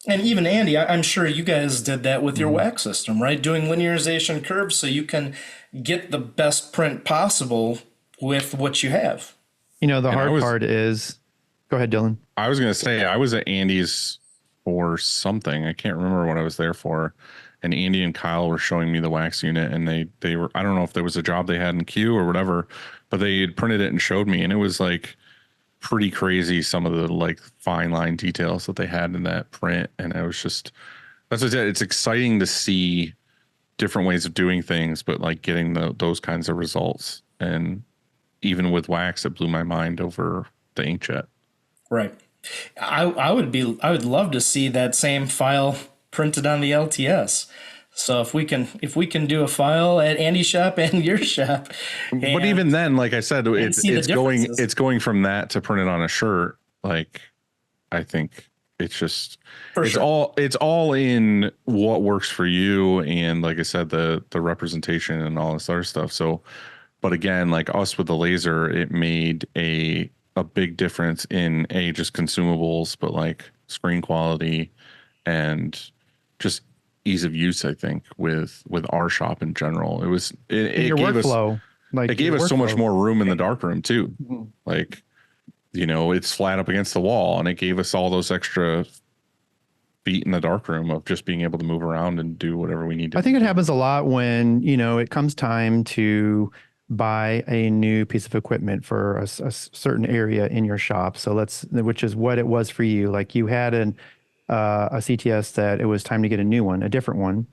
And even Andy, I'm sure you guys did that with your wax system, right? Doing linearization curves so you can get the best print possible with what you have. The hard part is, go ahead, Dylan. I was going to say, I was at Andy's or something. I can't remember what I was there for. And Andy and Kyle were showing me the wax unit, and they were, I don't know if there was a job they had in queue or whatever, but they had printed it and showed me, and it was like pretty crazy, some of the like fine line details that they had in that print. And I was just, that's what I said, it's exciting to see different ways of doing things, but like getting those kinds of results. And even with wax, it blew my mind over the inkjet. Right. I would love to see that same file printed on the LTS. So if we can do a file at Andy's shop and your shop, but even then, like I said, it's going from that to print it on a shirt. Like, I think it's just it's all in what works for you, and like I said, the representation and all this other stuff. So, but again, like us with the laser, it made a big difference in just consumables, but like screen quality and just ease of use. I think with our shop in general, it your gave workflow, it gave us so much more room in the darkroom too. Mm-hmm. Like, it's flat up against the wall, and it gave us all those extra feet in the darkroom of just being able to move around and do whatever we need to. I think it happens a lot when, it comes time to buy a new piece of equipment for a certain area in your shop. So which is what it was for you. Like you had a CTS that it was time to get a new one, a different one.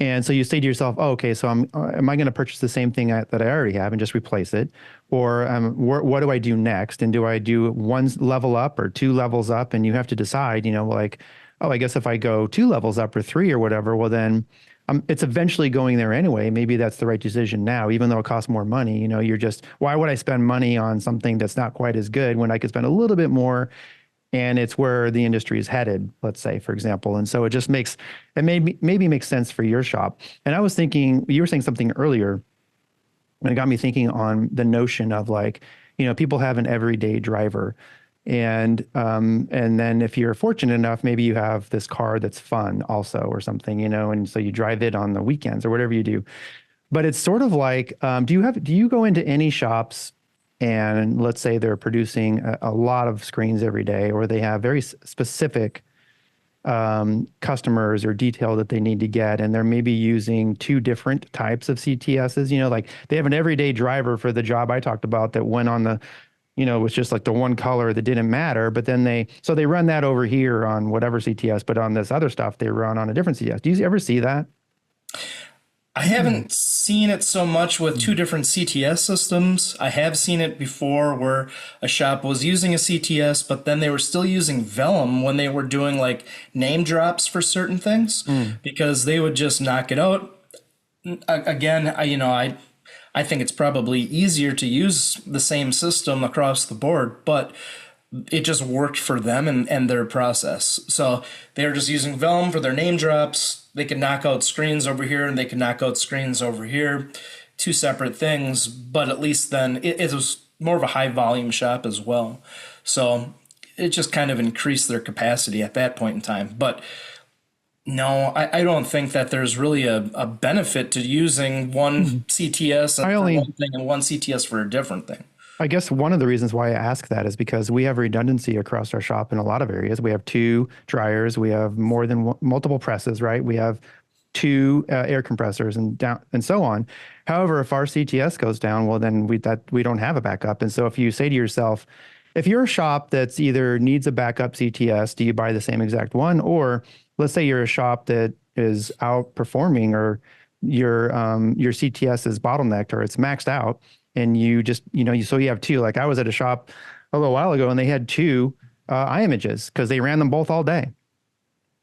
And so you say to yourself, oh, okay, so am I going to purchase the same thing that I already have and just replace it? Or what do I do next? And do I do one level up or two levels up? And you have to decide, like, oh, I guess if I go 2 levels up or 3 or whatever, well, then it's eventually going there anyway. Maybe that's the right decision now, even though it costs more money. You're just, why would I spend money on something that's not quite as good when I could spend a little bit more? And it's where the industry is headed, let's say, for example. And so it just maybe makes sense for your shop. And I was thinking, you were saying something earlier, and it got me thinking on the notion of like, people have an everyday driver. And then if you're fortunate enough, maybe you have this car that's fun also or something, and so you drive it on the weekends or whatever you do. But it's sort of like, do you go into any shops and let's say they're producing a lot of screens every day, or they have very specific customers or detail that they need to get, and they're maybe using 2 different types of CTSs, like they have an everyday driver for the job I talked about that went on the, was just like the one color that didn't matter, but then they run that over here on whatever CTS, but on this other stuff, they run on a different CTS. Do you ever see that? I haven't seen it so much with 2 different CTS systems. I have seen it before where a shop was using a CTS, but then they were still using vellum when they were doing like name drops for certain things, because they would just knock it out. Again, I think it's probably easier to use the same system across the board, but it just worked for them and their process. So they were just using vellum for their name drops. They could knock out screens over here and they could knock out screens over here. two separate things, but at least then it was more of a high volume shop as well. So it just kind of increased their capacity at that point in time. But no, I don't think that there's really a benefit to using one CTS for one thing and one CTS for a different thing. I guess one of the reasons why I ask that is because we have redundancy across our shop in a lot of areas. We have 2 dryers, we have more than multiple presses, right? We have 2 air compressors and so on. However, if our CTS goes down, well, then we don't have a backup. And so if you say to yourself, if you're a shop that's either needs a backup CTS, do you buy the same exact one? Or let's say you're a shop that is outperforming, or your CTS is bottlenecked or it's maxed out, and you just, so you have 2. Like I was at a shop a little while ago and they had 2 images because they ran them both all day,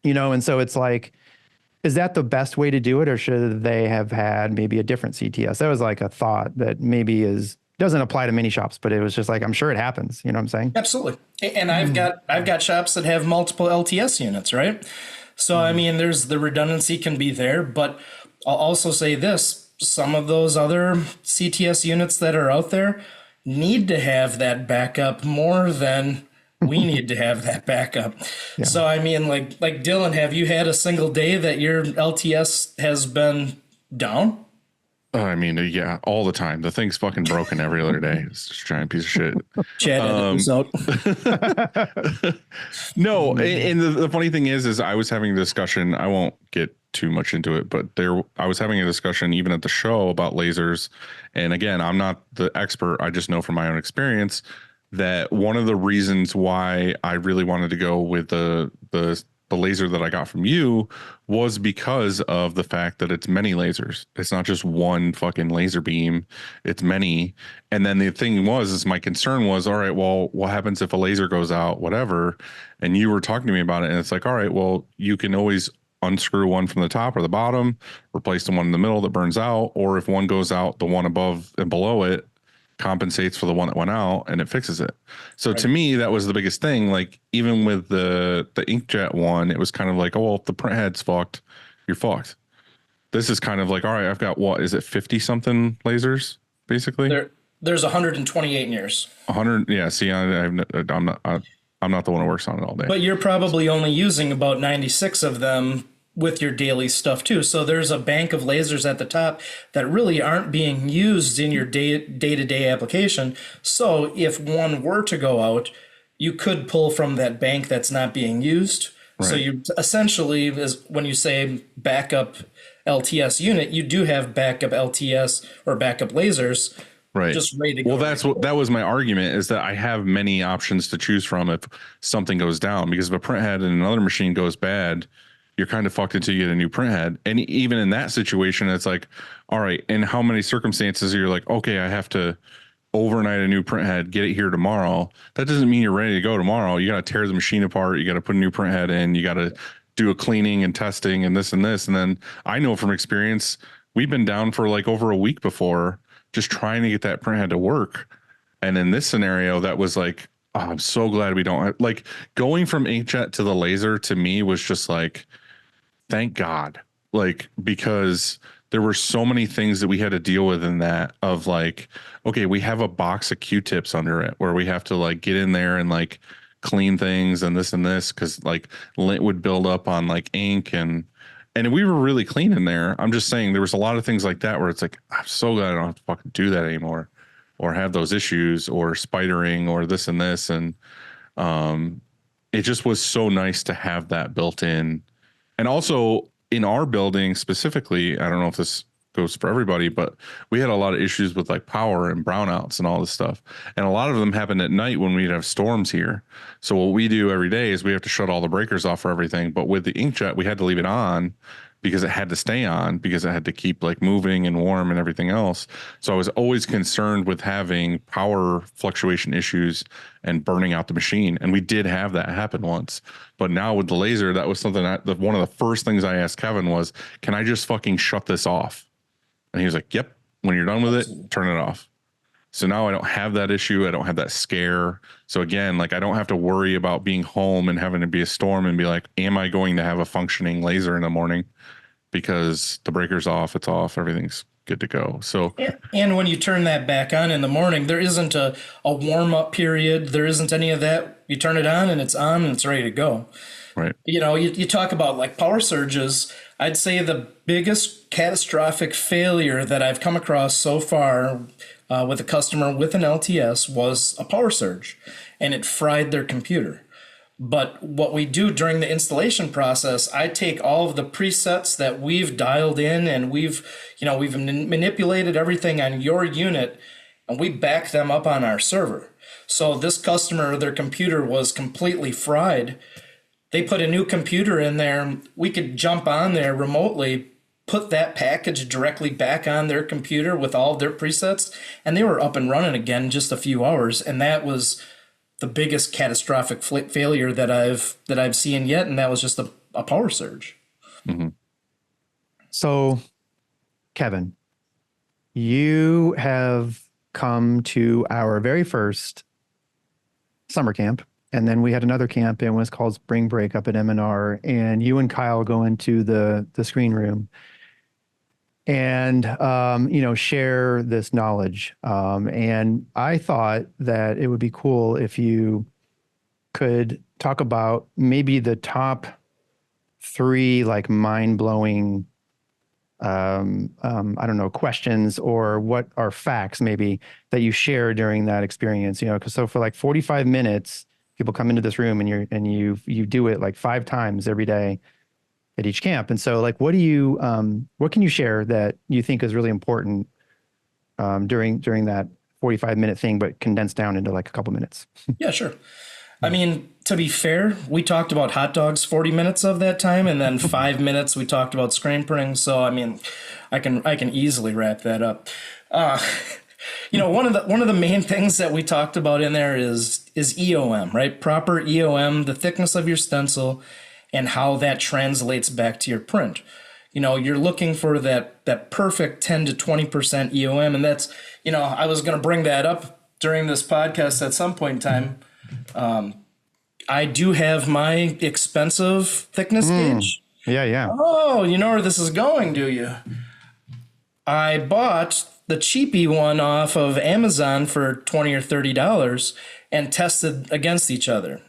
and so it's like, is that the best way to do it, or should they have had maybe a different CTS? That was like a thought that maybe doesn't apply to many shops, but it was just like, I'm sure it happens. You know what I'm saying? Absolutely. And I've got shops that have multiple LTS units, right? So, I mean, there's the redundancy can be there, but I'll also say this, some of those other CTS units that are out there need to have that backup more than we need to have that backup. Yeah. So, I mean, like Dylan, have you had a single day that your LTS has been down? I mean, yeah, all the time. The thing's fucking broken every other day. It's just a giant piece of shit. Chad, out. No, and the funny thing is I was having a discussion. I won't get too much into it, but I was having a discussion even at the show about lasers. And again, I'm not the expert. I just know from my own experience that one of the reasons why I really wanted to go with the laser that I got from you was because of the fact that it's many lasers. It's not just one fucking laser beam, it's many. And then the thing is my concern was, all right, well, what happens if a laser goes out, whatever? And you were talking to me about it, and it's like, all right, well, you can always unscrew one from the top or the bottom, replace the one in the middle that burns out, or if one goes out, the one above and below it compensates for the one that went out and it fixes it. So to me, that was the biggest thing. Like even with the inkjet one, it was kind of like, oh, well, if the print head's fucked, you're fucked. This is kind of like, all right, I've got, what is it, 50 something lasers basically? There's 128 in yours. 100. Yeah. See, I'm not the one who works on it all day. But you're probably only using about 96 of them with your daily stuff too. So there's a bank of lasers at the top that really aren't being used in your day-to-day application. So if one were to go out, you could pull from that bank that's not being used. Right. So you essentially, when you say backup LTS unit, you do have backup LTS or backup lasers. Right. Just ready to go. Well, that was my argument, is that I have many options to choose from if something goes down, because if a print head in another machine goes bad, you're kind of fucked until you get a new print head. And even in that situation, it's like, all right, in how many circumstances you're like, okay, I have to overnight a new print head, get it here tomorrow. That doesn't mean you're ready to go tomorrow. You got to tear the machine apart. You got to put a new print head in. You got to do a cleaning and testing and this and this. And then I know from experience, we've been down for like over a week before just trying to get that print head to work. And in this scenario, that was like, oh, I'm so glad we don't have, like, going from inkjet to the laser to me was just like, thank God, like, because there were so many things that we had to deal with in that, of like, okay, we have a box of Q-tips under it where we have to like get in there and like clean things and this, because like lint would build up on like ink, and we were really clean in there. I'm just saying there was a lot of things like that where it's like, I'm so glad I don't have to fucking do that anymore, or have those issues, or spidering, or this and this. And it just was so nice to have that built in. And also in our building specifically, I don't know if this goes for everybody, but we had a lot of issues with like power and brownouts and all this stuff. And a lot of them happened at night when we'd have storms here. So what we do every day is we have to shut all the breakers off for everything. But with the inkjet, we had to leave it on because it had to stay on, because it had to keep like moving and warm and everything else. So I was always concerned with having power fluctuation issues and burning out the machine. And we did have that happen once. But now with the laser, that was something one of the first things I asked Kevin was, can I just fucking shut this off? And he was like, yep, when you're done with it, turn it off. So now I don't have that issue. I don't have that scare. So again, like, I don't have to worry about being home and having to be a storm and be like, am I going to have a functioning laser in the morning? Because the breaker's off, it's off, everything's good to go. So And when you turn that back on in the morning, there isn't a warm up period. There isn't any of that. You turn it on and it's ready to go. right. You know, you talk about like power surges. I'd say the biggest catastrophic failure that I've come across so far with a customer with an LTS was a power surge, and it fried their computer. But what we do during the installation process, I take all of the presets that we've dialed in and we've manipulated everything on your unit, and we back them up on our server. So this customer, their computer was completely fried. They put a new computer in there. We could jump on there remotely, put that package directly back on their computer with all of their presets, and they were up and running again in just a few hours. And that was the biggest catastrophic failure that I've seen yet, and that was just a power surge. Mm-hmm. So, Kevin, you have come to our very first summer camp, and then we had another camp, and it was called Spring Break up at M&R, and you and Kyle go into the screen room and share this knowledge. And I thought that it would be cool if you could talk about maybe the top 3 like mind-blowing I don't know, questions or what are facts maybe that you share during that experience, because so for like 45 minutes, people come into this room and you do it like 5 times every day at each camp. And so like, what can you share that you think is really important during that 45-minute thing, but condensed down into like a couple minutes? Yeah, sure. I mean, to be fair, we talked about hot dogs 40 minutes of that time, and then 5 minutes we talked about screen printing. So I mean, I can easily wrap that up. One of the main things that we talked about in there is EOM, right? Proper EOM, the thickness of your stencil, and how that translates back to your print. You're looking for that perfect 10 to 20% EOM, and that's, I was going to bring that up during this podcast at some point in time. I do have my expensive thickness gauge. Yeah. Oh, you know where this is going, do you? I bought the cheapy one off of Amazon for $20 or $30 and tested against each other.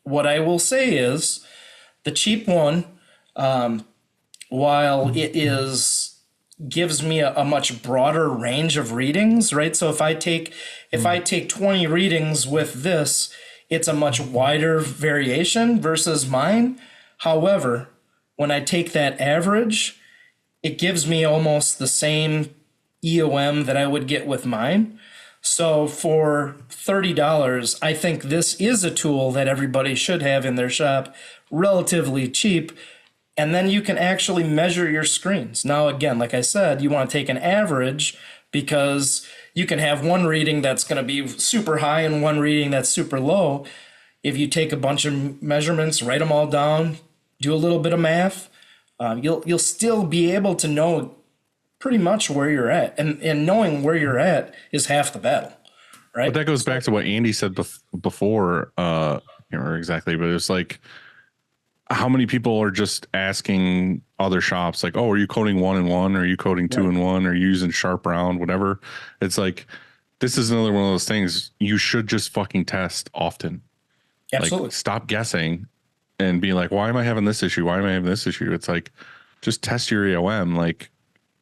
What I will say is the cheap one, while it gives me a much broader range of readings, right? So if I take 20 readings with this, it's a much wider variation versus mine. However, when I take that average, it gives me almost the same EOM that I would get with mine. So for $30, I think this is a tool that everybody should have in their shop, relatively cheap. And then you can actually measure your screens. Now, again, like I said, you want to take an average because you can have one reading that's going to be super high and one reading that's super low. If you take a bunch of measurements, write them all down, do a little bit of math, you'll still be able to know pretty much where you're at. And knowing where you're at is half the battle, right? But that goes back to what Andy said before. I can't remember exactly, but it's like, how many people are just asking other shops like, oh, are you coding 1-in-1? Are you coding 2-in-1? Are you using sharp round, whatever? It's like, this is another one of those things. You should just fucking test often. Absolutely. Like, stop guessing and be like, why am I having this issue? Why am I having this issue? It's like, just test your EOM. Like,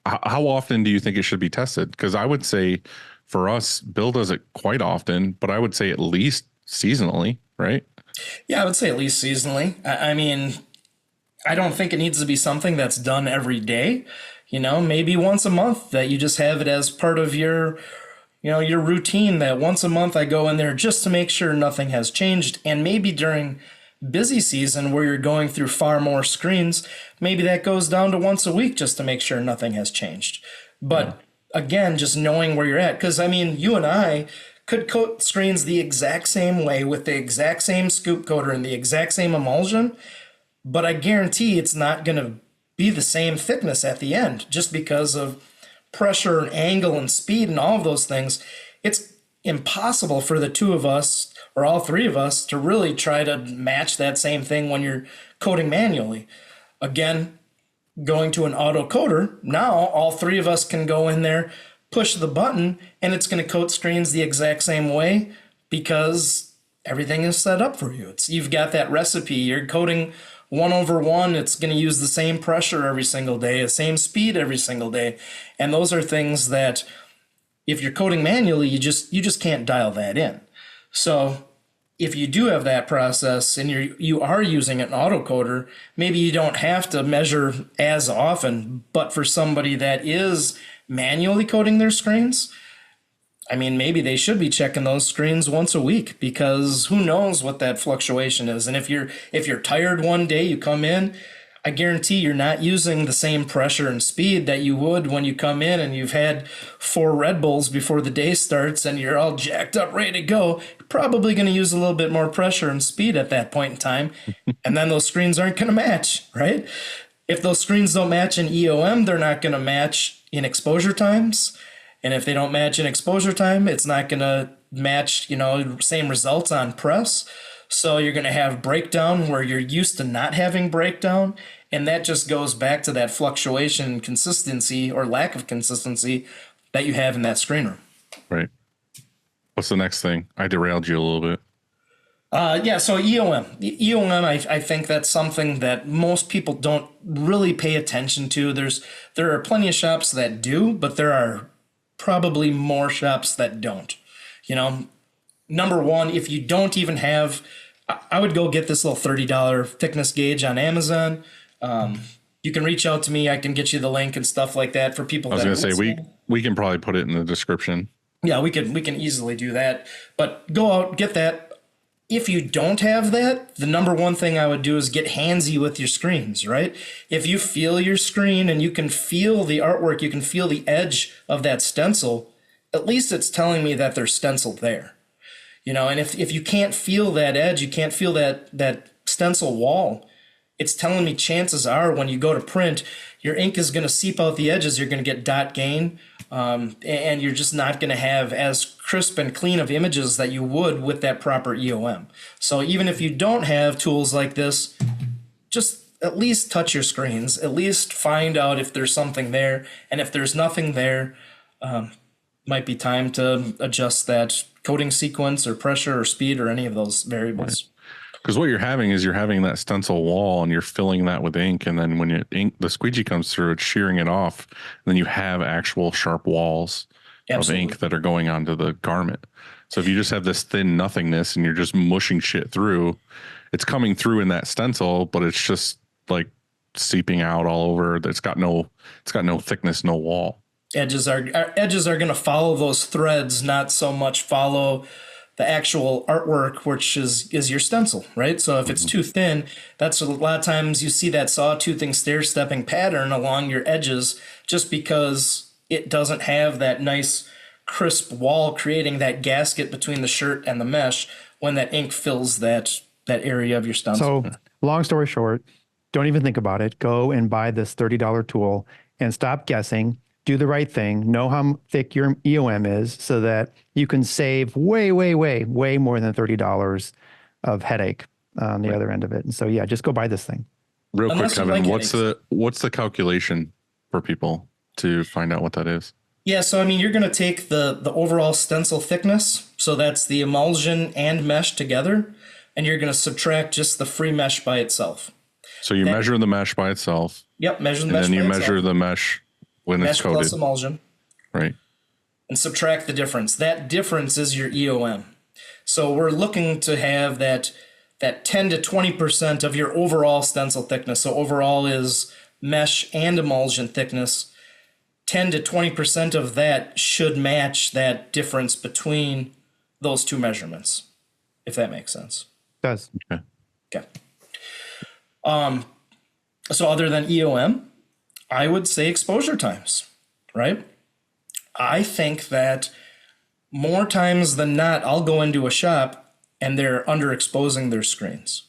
how often do you think it should be tested? Because I would say for us, Bill does it quite often, but I would say at least seasonally, right? Yeah, I would say at least seasonally. I mean, I don't think it needs to be something that's done every day. Maybe once a month that you just have it as part of your routine, that once a month I go in there just to make sure nothing has changed. And maybe during busy season where you're going through far more screens, maybe that goes down to once a week just to make sure nothing has changed. But again, just knowing where you're at, because I mean, you and I could coat screens the exact same way with the exact same scoop coater and the exact same emulsion, but I guarantee it's not going to be the same thickness at the end just because of pressure and angle and speed and all of those things. It's impossible for the two of us or all three of us to really try to match that same thing when you're coating manually. Again, Going to an auto coater, now all three of us can go in there, push the button, and it's going to coat screens the exact same way because everything is set up for you. You've got that recipe. You're coating 1/1. It's going to use the same pressure every single day, the same speed every single day. And those are things that if you're coating manually, you just can't dial that in. So if you do have that process and you are using an auto coater, maybe you don't have to measure as often, but for somebody that is manually coating their screens, I mean, maybe they should be checking those screens once a week because who knows what that fluctuation is. And if you're tired one day, you come in, I guarantee you're not using the same pressure and speed that you would when you come in and you've had 4 Red Bulls before the day starts and you're all jacked up, ready to go. You're probably going to use a little bit more pressure and speed at that point in time. And then those screens aren't going to match, right? If those screens don't match in EOM, they're not going to match in exposure times. And if they don't match in exposure time, it's not going to match, same results on press. So you're going to have breakdown where you're used to not having breakdown. And that just goes back to that fluctuation in consistency or lack of consistency that you have in that screen room. Right. What's the next thing? I derailed you a little bit. So EOM. EOM, I think that's something that most people don't really pay attention to. There are plenty of shops that do, but there are probably more shops that don't. Number one, if you don't even have, I would go get this little $30 thickness gauge on Amazon. You can reach out to me. I can get you the link and stuff like that for people. I was going to say we can probably put it in the description. Yeah, we can easily do that. But go out, get that. If you don't have that, the number one thing I would do is get handsy with your screens, right? If you feel your screen and you can feel the artwork, you can feel the edge of that stencil, at least it's telling me that there's stencil there. And if you can't feel that edge, you can't feel that stencil wall, it's telling me chances are when you go to print, your ink is going to seep out the edges, you're going to get dot gain, and you're just not going to have as crisp and clean of images that you would with that proper EOM. So even if you don't have tools like this, just at least touch your screens, at least find out if there's something there, and if there's nothing there, might be time to adjust that coating sequence or pressure or speed or any of those variables. Because what you're having that stencil wall and you're filling that with ink. And then when the squeegee comes through, it's shearing it off. And then you have actual sharp walls of ink that are going onto the garment. So if you just have this thin nothingness and you're just mushing shit through, it's coming through in that stencil, but it's just like seeping out all over. It's got no thickness, no wall. Edges are going to follow those threads, not so much follow the actual artwork, which is your stencil, right? So if it's too thin, that's a lot of times you see that sawtoothing stair-stepping pattern along your edges just because it doesn't have that nice crisp wall creating that gasket between the shirt and the mesh when that ink fills that area of your stencil. So long story short, don't even think about it. Go and buy this $30 tool and stop guessing. Do the right thing. Know how thick your EOM is so that you can save way, way, way, way more than $30 of headache on the other end of it. And so, yeah, just go buy this thing. Real quick, Kevin, what's the calculation for people to find out what that is? Yeah, so I mean, you're going to take the overall stencil thickness, so that's the emulsion and mesh together, and you're going to subtract just the free mesh by itself. So you measure the mesh by itself. Yep, measure the mesh by itself. And then you measure the mesh when it's coated. Mesh plus emulsion. Right. And subtract the difference. That difference is your EOM. So we're looking to have that 10 to 20% of your overall stencil thickness. So overall is mesh and emulsion thickness. 10 to 20% of that should match that difference between those two measurements, if that makes sense. It does. Okay. So other than EOM, I would say exposure times, right? I think that more times than not, I'll go into a shop and they're underexposing their screens.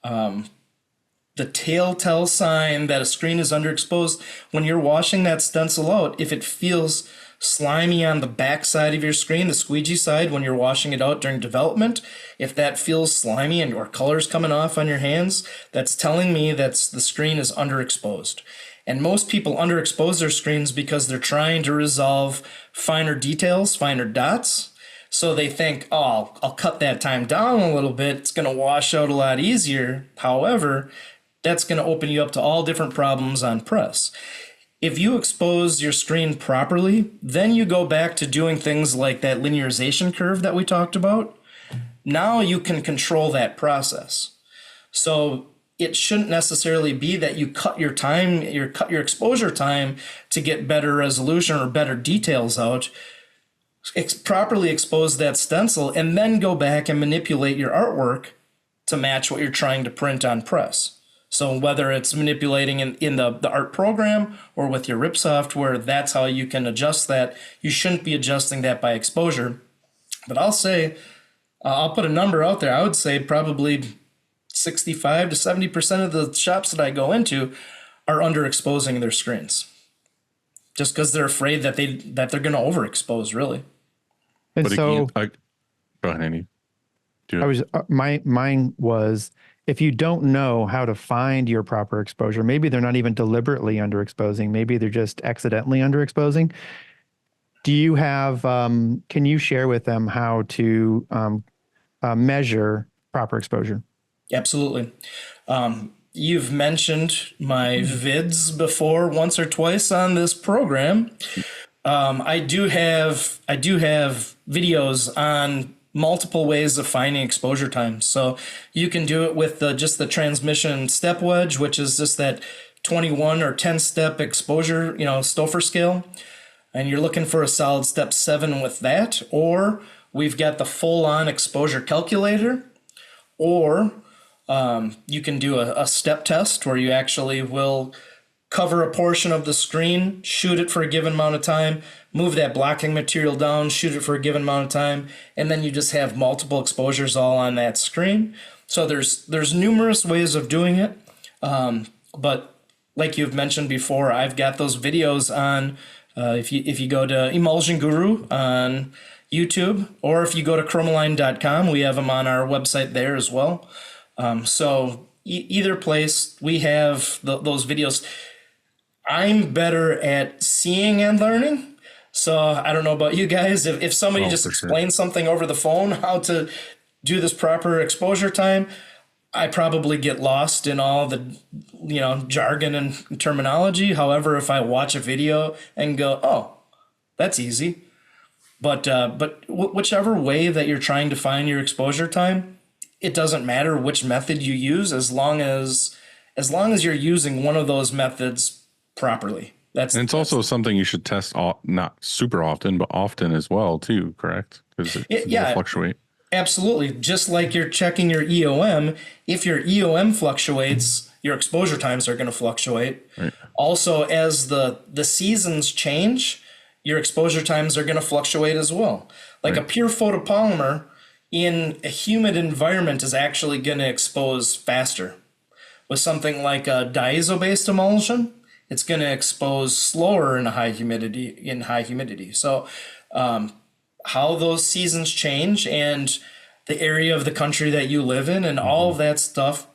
The telltale sign that a screen is underexposed when you're washing that stencil out, if it feels slimy on the back side of your screen, the squeegee side, when you're washing it out during development, if that feels slimy and or colors coming off on your hands, that's telling me that the screen is underexposed. And most people underexpose their screens because they're trying to resolve finer details, finer dots. So they think, oh, I'll cut that time down a little bit. It's going to wash out a lot easier. However, that's going to open you up to all different problems on press. If you expose your screen properly, then you go back to doing things like that linearization curve that we talked about. Now you can control that process. So it shouldn't necessarily be that you cut your time, cut your exposure time to get better resolution or better details out. Properly expose that stencil and then go back and manipulate your artwork to match what you're trying to print on press. So whether it's manipulating in the art program or with your RIP software, that's how you can adjust that. You shouldn't be adjusting that by exposure. But I'll say, I'll put a number out there. I would say probably 65 to 70% of the shops that I go into are underexposing their screens. Just because they're afraid that they're going to overexpose, really. And But so again, go ahead, Andy. mine was, if you don't know how to find your proper exposure, maybe they're not even deliberately underexposing, maybe they're just accidentally underexposing. Do you have, can you share with them how to measure proper exposure? Absolutely. You've mentioned my vids before once or twice on this program. I do have videos on multiple ways of finding exposure time. So you can do it with just the transmission step wedge, which is just that 21 or 10 step exposure, Stouffer scale. And you're looking for a solid step 7 with that. Or we've got the full on exposure calculator. Or you can do a step test where you actually will cover a portion of the screen, shoot it for a given amount of time, move that blocking material down, shoot it for a given amount of time, and then you just have multiple exposures all on that screen. So there's numerous ways of doing it. But like you've mentioned before, I've got those videos on, if you go to Emulsion Guru on YouTube, or if you go to chromaline.com, we have them on our website there as well. So either place, we have those videos. I'm better at seeing and learning. So I don't know about you guys. If somebody just explains something over the phone, how to do this proper exposure time, I probably get lost in all the, jargon and terminology. However, if I watch a video and go, oh, that's easy. But whichever way that you're trying to find your exposure time, it doesn't matter which method you use as long as you're using one of those methods properly. And it's also something you should test not super often, but often as well too, correct? Because it will fluctuate. Absolutely. Just like you're checking your EOM, if your EOM fluctuates, your exposure times are going to fluctuate. Right. Also, as the seasons change, your exposure times are going to fluctuate as well. Like a pure photopolymer in a humid environment is actually going to expose faster. With something like a diazo-based emulsion, it's going to expose slower in high humidity. So how those seasons change and the area of the country that you live in and all of that stuff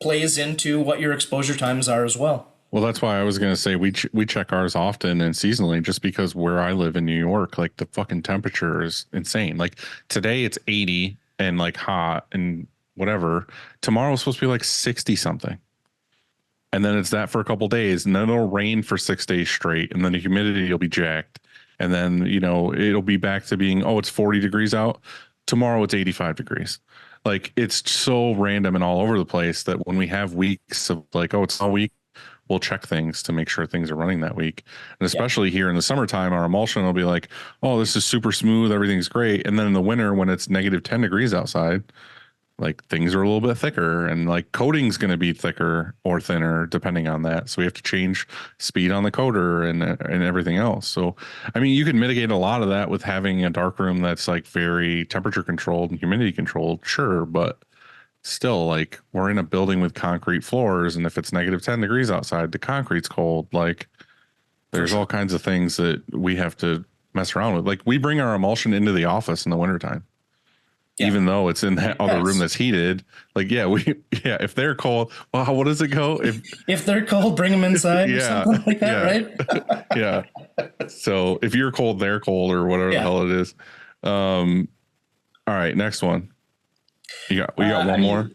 plays into what your exposure times are as well. Well, that's why I was going to say we check ours often and seasonally, just because where I live in New York, like the fucking temperature is insane. Like today it's 80 and like hot and whatever. Tomorrow it's supposed to be like 60 something. And then it's that for a couple of days, and then it'll rain for 6 days straight, and then the humidity will be jacked. And then, it'll be back to being, it's 40 degrees out. Tomorrow it's 85 degrees. Like it's so random and all over the place that when we have weeks of like, it's all week, we'll check things to make sure things are running that week. And especially here in the summertime, our emulsion will be like, this is super smooth. Everything's great. And then in the winter, when it's negative 10 degrees outside, like things are a little bit thicker, and like coating's going to be thicker or thinner depending on that. So we have to change speed on the coater and everything else. So, I mean, you can mitigate a lot of that with having a darkroom that's like very temperature controlled and humidity controlled. Sure. But still, like, we're in a building with concrete floors, and if it's negative 10 degrees outside, the concrete's cold. Like there's all kinds of things that we have to mess around with. Like we bring our emulsion into the office in the wintertime. Yeah. Even though it's in that other room that's heated, like if they're cold, well, what does it go? If they're cold, bring them inside or something like that, right? Yeah. So if you're cold, they're cold, or whatever the hell it is. All right, next one. We got one more.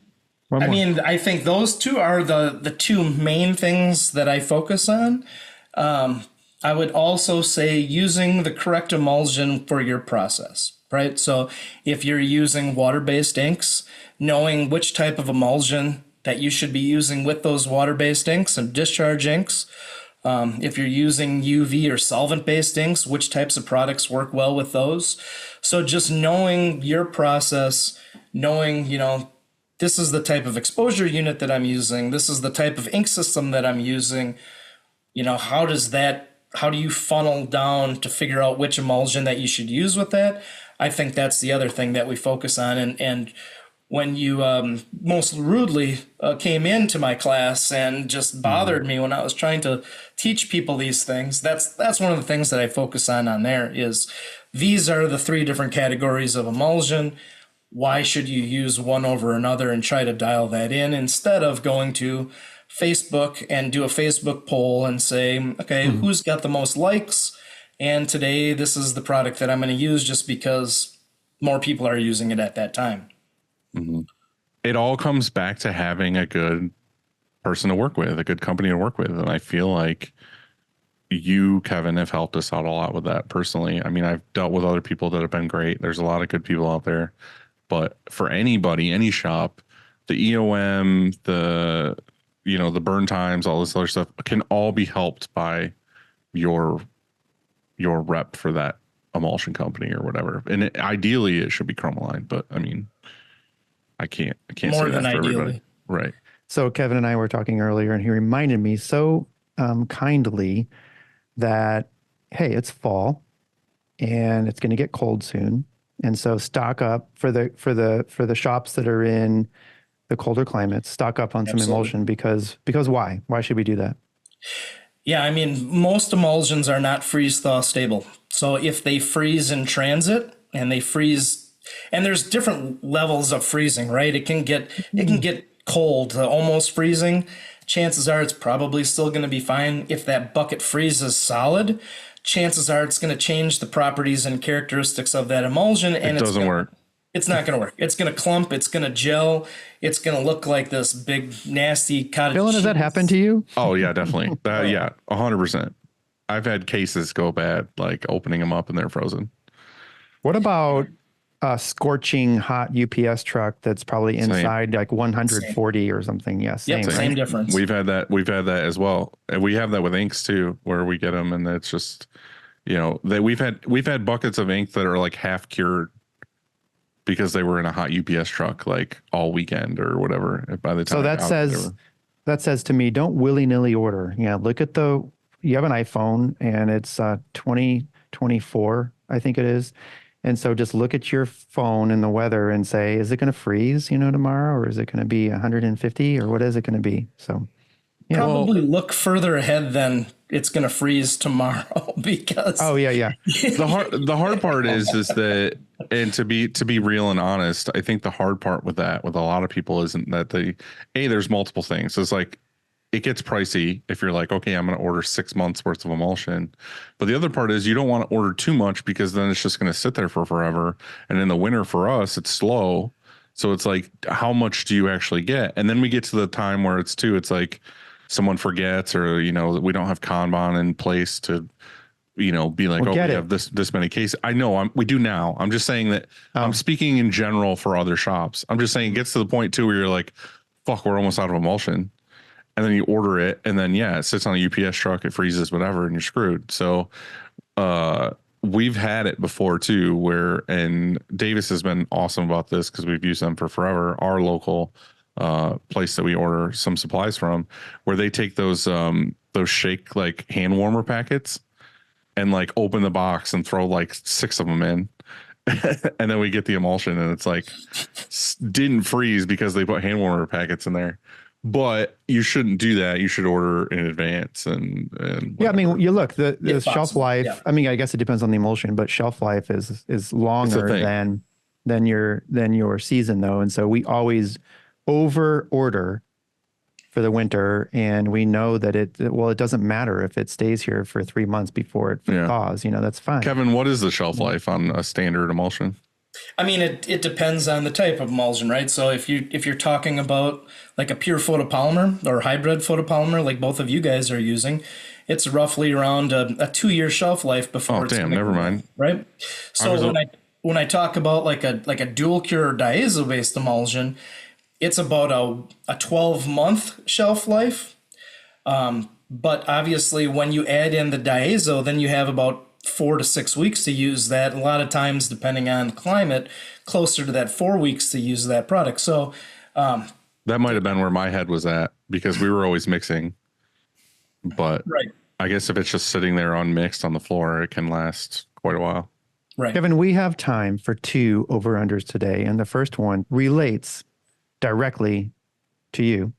I mean, I think those two are the two main things that I focus on. I would also say using the correct emulsion for your process, right? So if you're using water-based inks, knowing which type of emulsion that you should be using with those water-based inks and discharge inks. If you're using UV or solvent-based inks, which types of products work well with those. So just knowing your process, knowing, this is the type of exposure unit that I'm using, this is the type of ink system that I'm using, how do you funnel down to figure out which emulsion that you should use with that? I think that's the other thing that we focus on. And when you most rudely came into my class and just bothered me when I was trying to teach people these things, that's one of the things that I focus on there is these are the 3 different categories of emulsion. Why should you use one over another and try to dial that in instead of going to Facebook and do a Facebook poll and say, okay, who's got the most likes? And today this is the product that I'm going to use just because more people are using it at that time. Mm-hmm. It all comes back to having a good person to work with, a good company to work with. And I feel like you, Kevin, have helped us out a lot with that personally. I mean, I've dealt with other people that have been great. There's a lot of good people out there. But for anybody, any shop, the EOM, the burn times, all this other stuff can all be helped by your rep for that emulsion company or whatever. And ideally it should be Chromaline, but I mean, I can't More say than that for ideally. everybody. Right. So Kevin and I were talking earlier, and he reminded me so kindly that, hey, it's fall and it's going to get cold soon. And so stock up for the shops that are in the colder climates, stock up on some emulsion because why? Why should we do that? Yeah, I mean, most emulsions are not freeze thaw stable. So if they freeze in transit and they freeze, and there's different levels of freezing, right? It can get cold to almost freezing. Chances are it's probably still going to be fine. If that bucket freezes solid, chances are it's going to change the properties and characteristics of that emulsion, and it doesn't work. It's not going to work. It's going to clump. It's going to gel. It's going to look like this big, nasty cottage Dylan, cheese. has that happened to you? Oh yeah, definitely. Yeah, 100%. I've had cases go bad, like opening them up and they're frozen. What about a scorching hot UPS truck that's probably inside like 140 or something? Yeah, same, Yep, right? same difference. We've had that as well. And we have that with inks too, where we get them and it's just, that we've had buckets of ink that are like half cured because they were in a hot UPS truck like all weekend or whatever. By the time So that says to me, don't willy-nilly order. Yeah, look at you have an iPhone and it's 2024, I think it is. And so just look at your phone and the weather and say, is it going to freeze, tomorrow, or is it going to be 150, or what is it going to be? So yeah. Probably look further ahead than it's going to freeze tomorrow because. Oh yeah. The hard part is that, and to be real and honest, I think the hard part with a lot of people isn't that there's multiple things. It's like, it gets pricey if you're like, okay, I'm going to order 6 months worth of emulsion. But the other part is you don't want to order too much because then it's just going to sit there for forever. And in the winter for us, it's slow. So it's like, how much do you actually get? And then we get to the time where it's like someone forgets, or, we don't have Kanban in place to, be like, we have this many cases. I know we do now. I'm just saying that I'm speaking in general for other shops. I'm just saying it gets to the point too where you're like, fuck, we're almost out of emulsion. And then you order it, and then it sits on a UPS truck, it freezes, whatever, and you're screwed. So we've had it before too, and Davis has been awesome about this because we've used them for forever. Our local place that we order some supplies from, where they take those shake like hand warmer packets and like open the box and throw like 6 of them in. And then we get the emulsion, and it's like didn't freeze because they put hand warmer packets in there. but you shouldn't do that. You should order in advance and Yeah, I mean, whatever. you look the If shelf possible, life. yeah. I mean, I guess it depends on the emulsion, but shelf life is longer thing. than your season though, and so we always over order for the winter, and we know that it doesn't matter if it stays here for 3 months before it Yeah. thaws. You know, that's fine. Kevin, what is the shelf life on a standard emulsion? I mean, it depends on the type of emulsion, right? So if you're talking about like a pure photopolymer or hybrid photopolymer, like both of you guys are using, it's roughly around a 2-year shelf life before. Oh, it's damn, gonna never go mind. bad, right? So when I talk about like a dual cure diazo based emulsion, it's about a 12-month shelf life. But obviously, when you add in the diazo, then you have about 4 to 6 weeks to use that. A lot of times, depending on the climate, closer to that 4 weeks to use that product. So That might have been where my head was at because we were always mixing. But right, I guess if it's just sitting there unmixed on the floor, it can last quite a while. right. Kevin, we have time for 2 over-unders today, and the first one relates directly to you.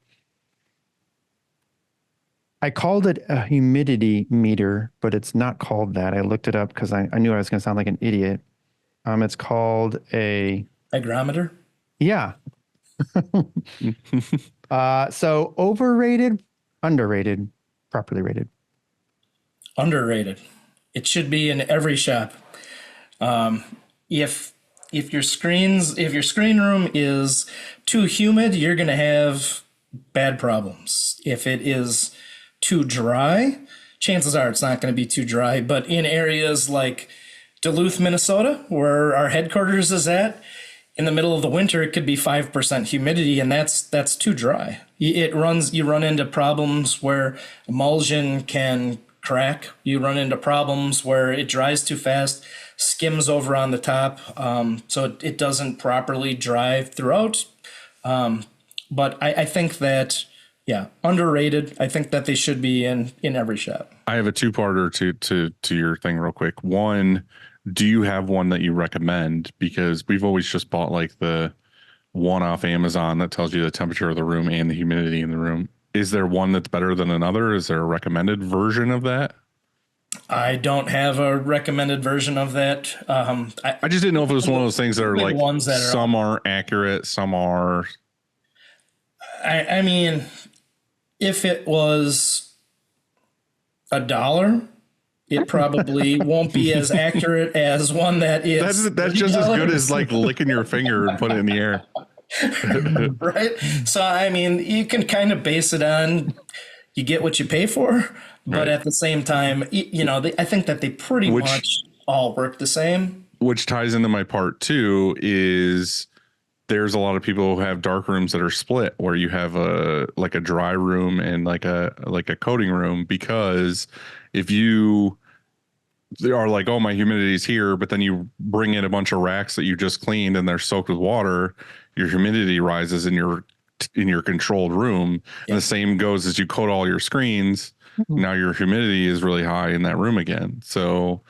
I called it a humidity meter, but it's not called that. I looked it up because I knew I was going to sound like an idiot. It's called a Hygrometer. yeah. So overrated, underrated, properly rated. Underrated. It should be in every shop. If your screen room is too humid, you're going to have bad problems. If it is too dry, chances are it's not going to be too dry. But in areas like Duluth, Minnesota, where our headquarters is at, in the middle of the winter, it could be 5% humidity, and that's too dry. You run into problems where emulsion can crack. You run into problems where it dries too fast, skims over on the top, so it doesn't properly dry throughout. But I think that, yeah, underrated. I think that they should be in every shop. I have a two-parter to your thing real quick. One, do you have one that you recommend? Because we've always just bought like the one off Amazon that tells you the temperature of the room and the humidity in the room. Is there one that's better than another? Is there a recommended version of that? I don't have a recommended version of that. I just didn't know if it was one of those things that are like ones that are, some are accurate, some are. I mean, if it was $1, it probably won't be as accurate as one that is. That's just as good $30. as like licking your finger and put it in the air. Right? So, I mean, you can kind of base it on you get what you pay for, but Right. at the same time, I think that they pretty much all work the same. Which ties into my part two is there's a lot of people who have dark rooms that are split where you have a dry room and like a coating room, because if you are like, oh, my humidity is here, but then you bring in a bunch of racks that you just cleaned and they're soaked with water, your humidity rises in your controlled room. And the same goes as you coat all your screens. Now your humidity is really high in that room again. So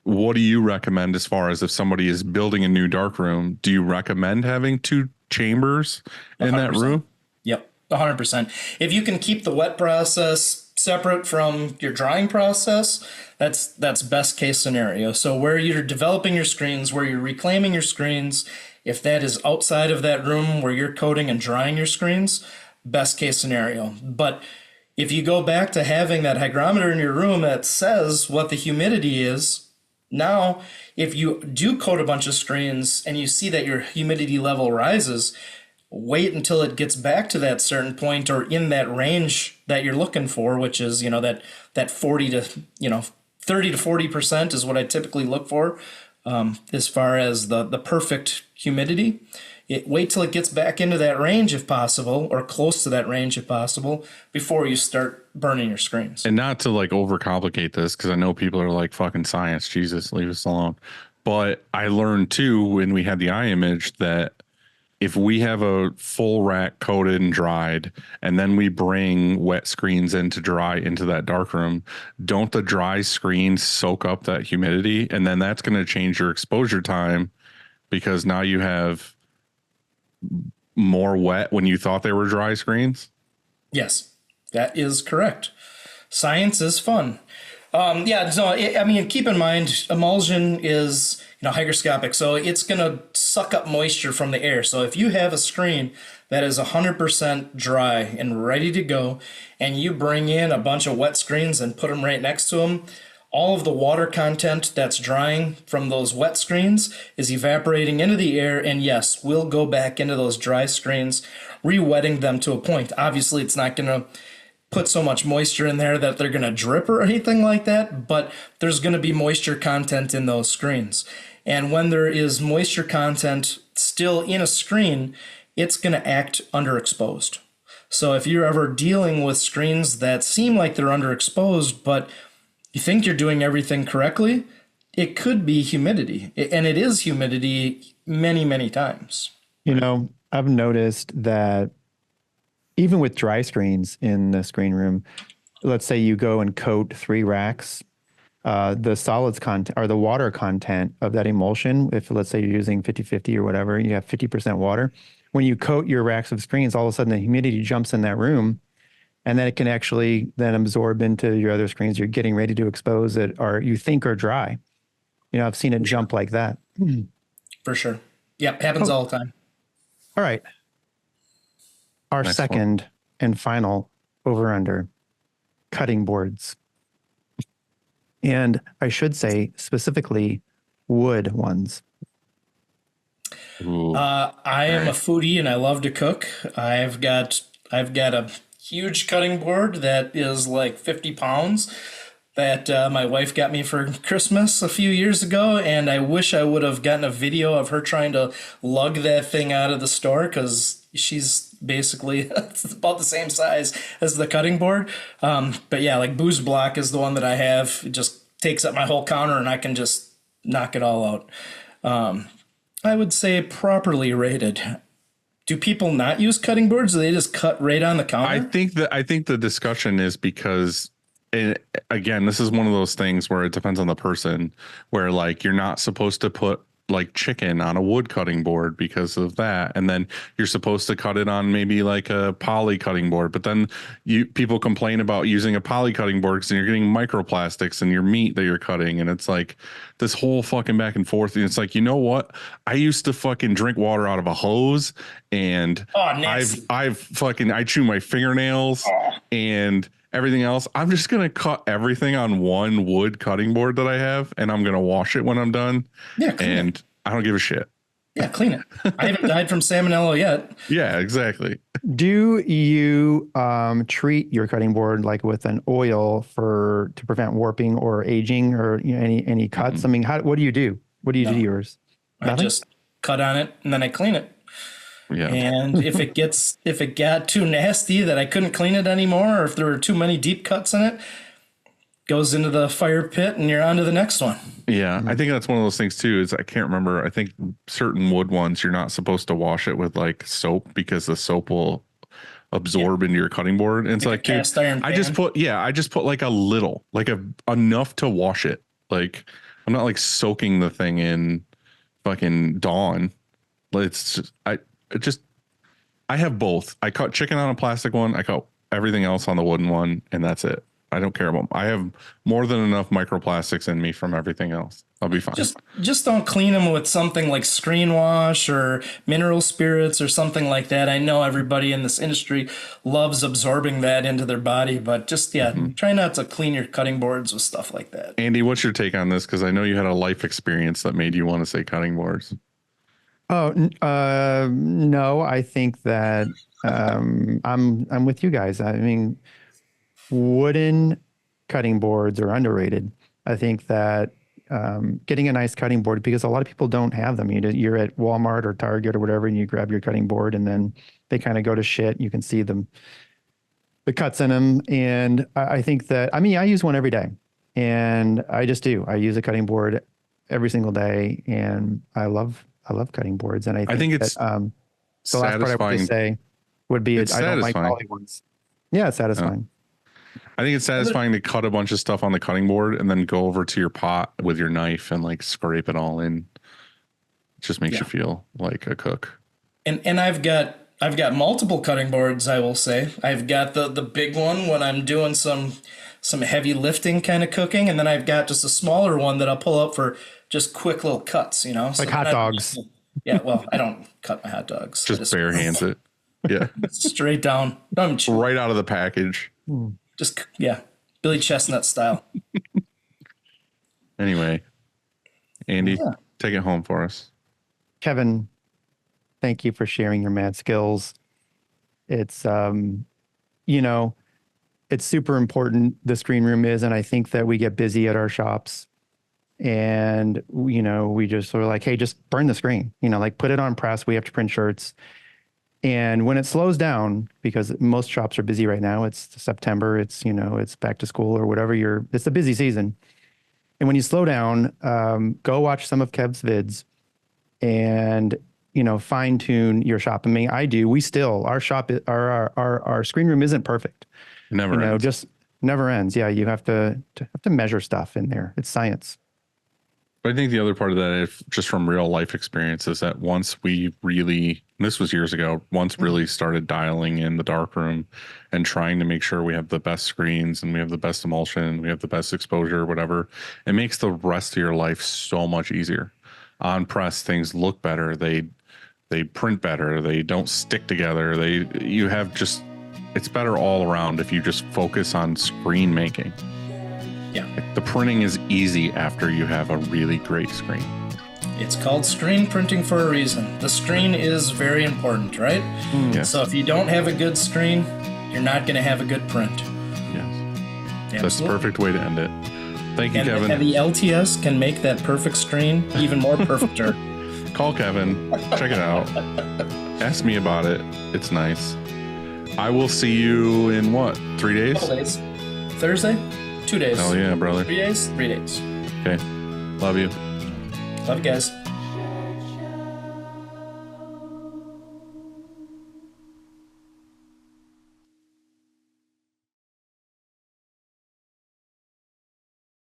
what do you recommend as far as if somebody is building a new dark room? Do you recommend having 2 chambers in 100%. that room? Yep, 100%. If you can keep the wet process separate from your drying process, that's best case scenario. So where you're developing your screens, where you're reclaiming your screens, if that is outside of that room where you're coating and drying your screens, best case scenario. But if you go back to having that hygrometer in your room that says what the humidity is, now, if you do coat a bunch of screens and you see that your humidity level rises, wait until it gets back to that certain point or in that range that you're looking for, which is, that 40 to, 30 to 40% is what I typically look for as far as the perfect humidity. Wait till it gets back into that range if possible, or close to that range if possible, before you start burning your screens. And not to like overcomplicate this, because I know people are like, fucking science, Jesus, leave us alone. But I learned too when we had the eye image that if we have a full rack coated and dried, and then we bring wet screens in to dry into that darkroom, don't the dry screens soak up that humidity? And then that's going to change your exposure time, because now you have more wet when you thought they were dry screens. Yes, that is correct. Science is fun. Keep in mind, emulsion is hygroscopic, so it's going to suck up moisture from the air. So if you have a screen that is 100% dry and ready to go, and you bring in a bunch of wet screens and put them right next to them, all of the water content that's drying from those wet screens is evaporating into the air, and yes, we'll go back into those dry screens, re-wetting them to a point. Obviously, it's not going to put so much moisture in there that they're going to drip or anything like that, but there's going to be moisture content in those screens. And when there is moisture content still in a screen, it's going to act underexposed. So if you're ever dealing with screens that seem like they're underexposed, but you think you're doing everything correctly, it could be humidity. And it is humidity many, many times. I've noticed that even with dry screens in the screen room, let's say you go and coat 3 racks, the solids content or the water content of that emulsion, if let's say you're using 50/50 or whatever, you have 50% water. When you coat your racks of screens, all of a sudden the humidity jumps in that room, and then it can actually then absorb into your other screens you're getting ready to expose it or you think are dry. I've seen it jump like that. For sure. Yep, happens all the time. All right. Our Next second and final over-under, cutting boards. And I should say specifically wood ones. I am a foodie and I love to cook. I've got a huge cutting board that is like 50 pounds that my wife got me for Christmas a few years ago, and I wish I would have gotten a video of her trying to lug that thing out of the store because she's basically about the same size as the cutting board. But yeah, like Booze Block is the one that I have. It just takes up my whole counter and I can just knock it all out. I would say properly rated. Do people not use cutting boards? Do they just cut right on the counter? I think the discussion is because, and again, this is one of those things where it depends on the person, where like you're not supposed to put like chicken on a wood cutting board because of that, and then you're supposed to cut it on maybe like a poly cutting board, but then people complain about using a poly cutting board because you're getting microplastics in your meat that you're cutting, and it's like this whole fucking back and forth. And it's like, I used to fucking drink water out of a hose, and I chew my fingernails and everything else. I'm just going to cut everything on one wood cutting board that I have, and I'm going to wash it when I'm done. Yeah, and I don't give a shit. Yeah, clean it. I haven't died from salmonella yet. Yeah, exactly. Do you treat your cutting board like with an oil to prevent warping or aging or any cuts? I mean, what do you do? What do you do to yours? I just cut on it and then I clean it. Yeah. And if it got too nasty that I couldn't clean it anymore, or if there were too many deep cuts in it, goes into the fire pit and you're on to the next one. Yeah. I think that's one of those things too, is I can't remember. I think certain wood ones, you're not supposed to wash it with like soap because the soap will absorb into your cutting board. And it's like, dude, I just put like a little, like enough to wash it. Like I'm not like soaking the thing in fucking Dawn. It's just, I have both. I cut chicken on a plastic one. I cut everything else on the wooden one, and that's it. I don't care about. I have more than enough microplastics in me from everything else. I'll be fine. Just don't clean them with something like screen wash or mineral spirits or something like that. I know everybody in this industry loves absorbing that into their body, but just try not to clean your cutting boards with stuff like that. Andy, what's your take on this? Because I know you had a life experience that made you want to say cutting boards. Oh, no, I think that I'm with you guys. I mean, wooden cutting boards are underrated. I think that getting a nice cutting board, because a lot of people don't have them. You're at Walmart or Target or whatever, and you grab your cutting board, and then they kind of go to shit. You can see the cuts in them. And I think that, I mean, I use one every day, and I just do. I use a cutting board every single day, and I love cutting boards. And I think it's that, the last part I would say would be, I don't like poly ones. Yeah, it's satisfying. I think it's satisfying to cut a bunch of stuff on the cutting board and then go over to your pot with your knife and like scrape it all in. It just makes you feel like a cook. And I've got I've got multiple cutting boards, I will say. I've got the big one when I'm doing some heavy lifting kind of cooking, and then I've got just a smaller one that I'll pull out for just quick little cuts, you know? Like hot dogs. Yeah, well, I don't cut my hot dogs. Just bare hands it. Yeah. Straight down. Right out of the package. Just, yeah, Billy Chestnut style. Anyway, Andy, take it home for us. Kevin, thank you for sharing your mad skills. It's, you know, it's super important, the screen room is, and I think that we get busy at our shops and, you know, we just sort of like, hey, just burn the screen, you know, like put it on press. We have to print shirts. And when it slows down, because most shops are busy right now, it's September, it's, you know, it's back to school or whatever it's a busy season. And when you slow down, go watch some of Kev's vids and, you know, fine tune your shop. I mean, our shop, our screen room isn't perfect. It never ends. Just never ends. Yeah. You have to measure stuff in there. It's science. But I think the other part of that, if just from real life experience, is that once we really, this was years ago, once really started dialing in the darkroom and trying to make sure we have the best screens and we have the best emulsion, we have the best exposure, whatever, it makes the rest of your life so much easier. On press, things look better. They print better. They don't stick together. It's better all around if you just focus on screen making. Yeah. The printing is easy after you have a really great screen. It's called screen printing for a reason. The screen is very important, right? Yes. So if you don't have a good screen, you're not going to have a good print. Yes. That's the perfect way to end it. Thank you, Kevin. And the LTS can make that perfect screen even more perfecter. Call Kevin. Check it out. Ask me about it. It's nice. I will see you in what? 3 days? 4 days. Thursday? 2 days. Hell yeah, brother. 3 days? 3 days. Okay. Love you. Love you guys.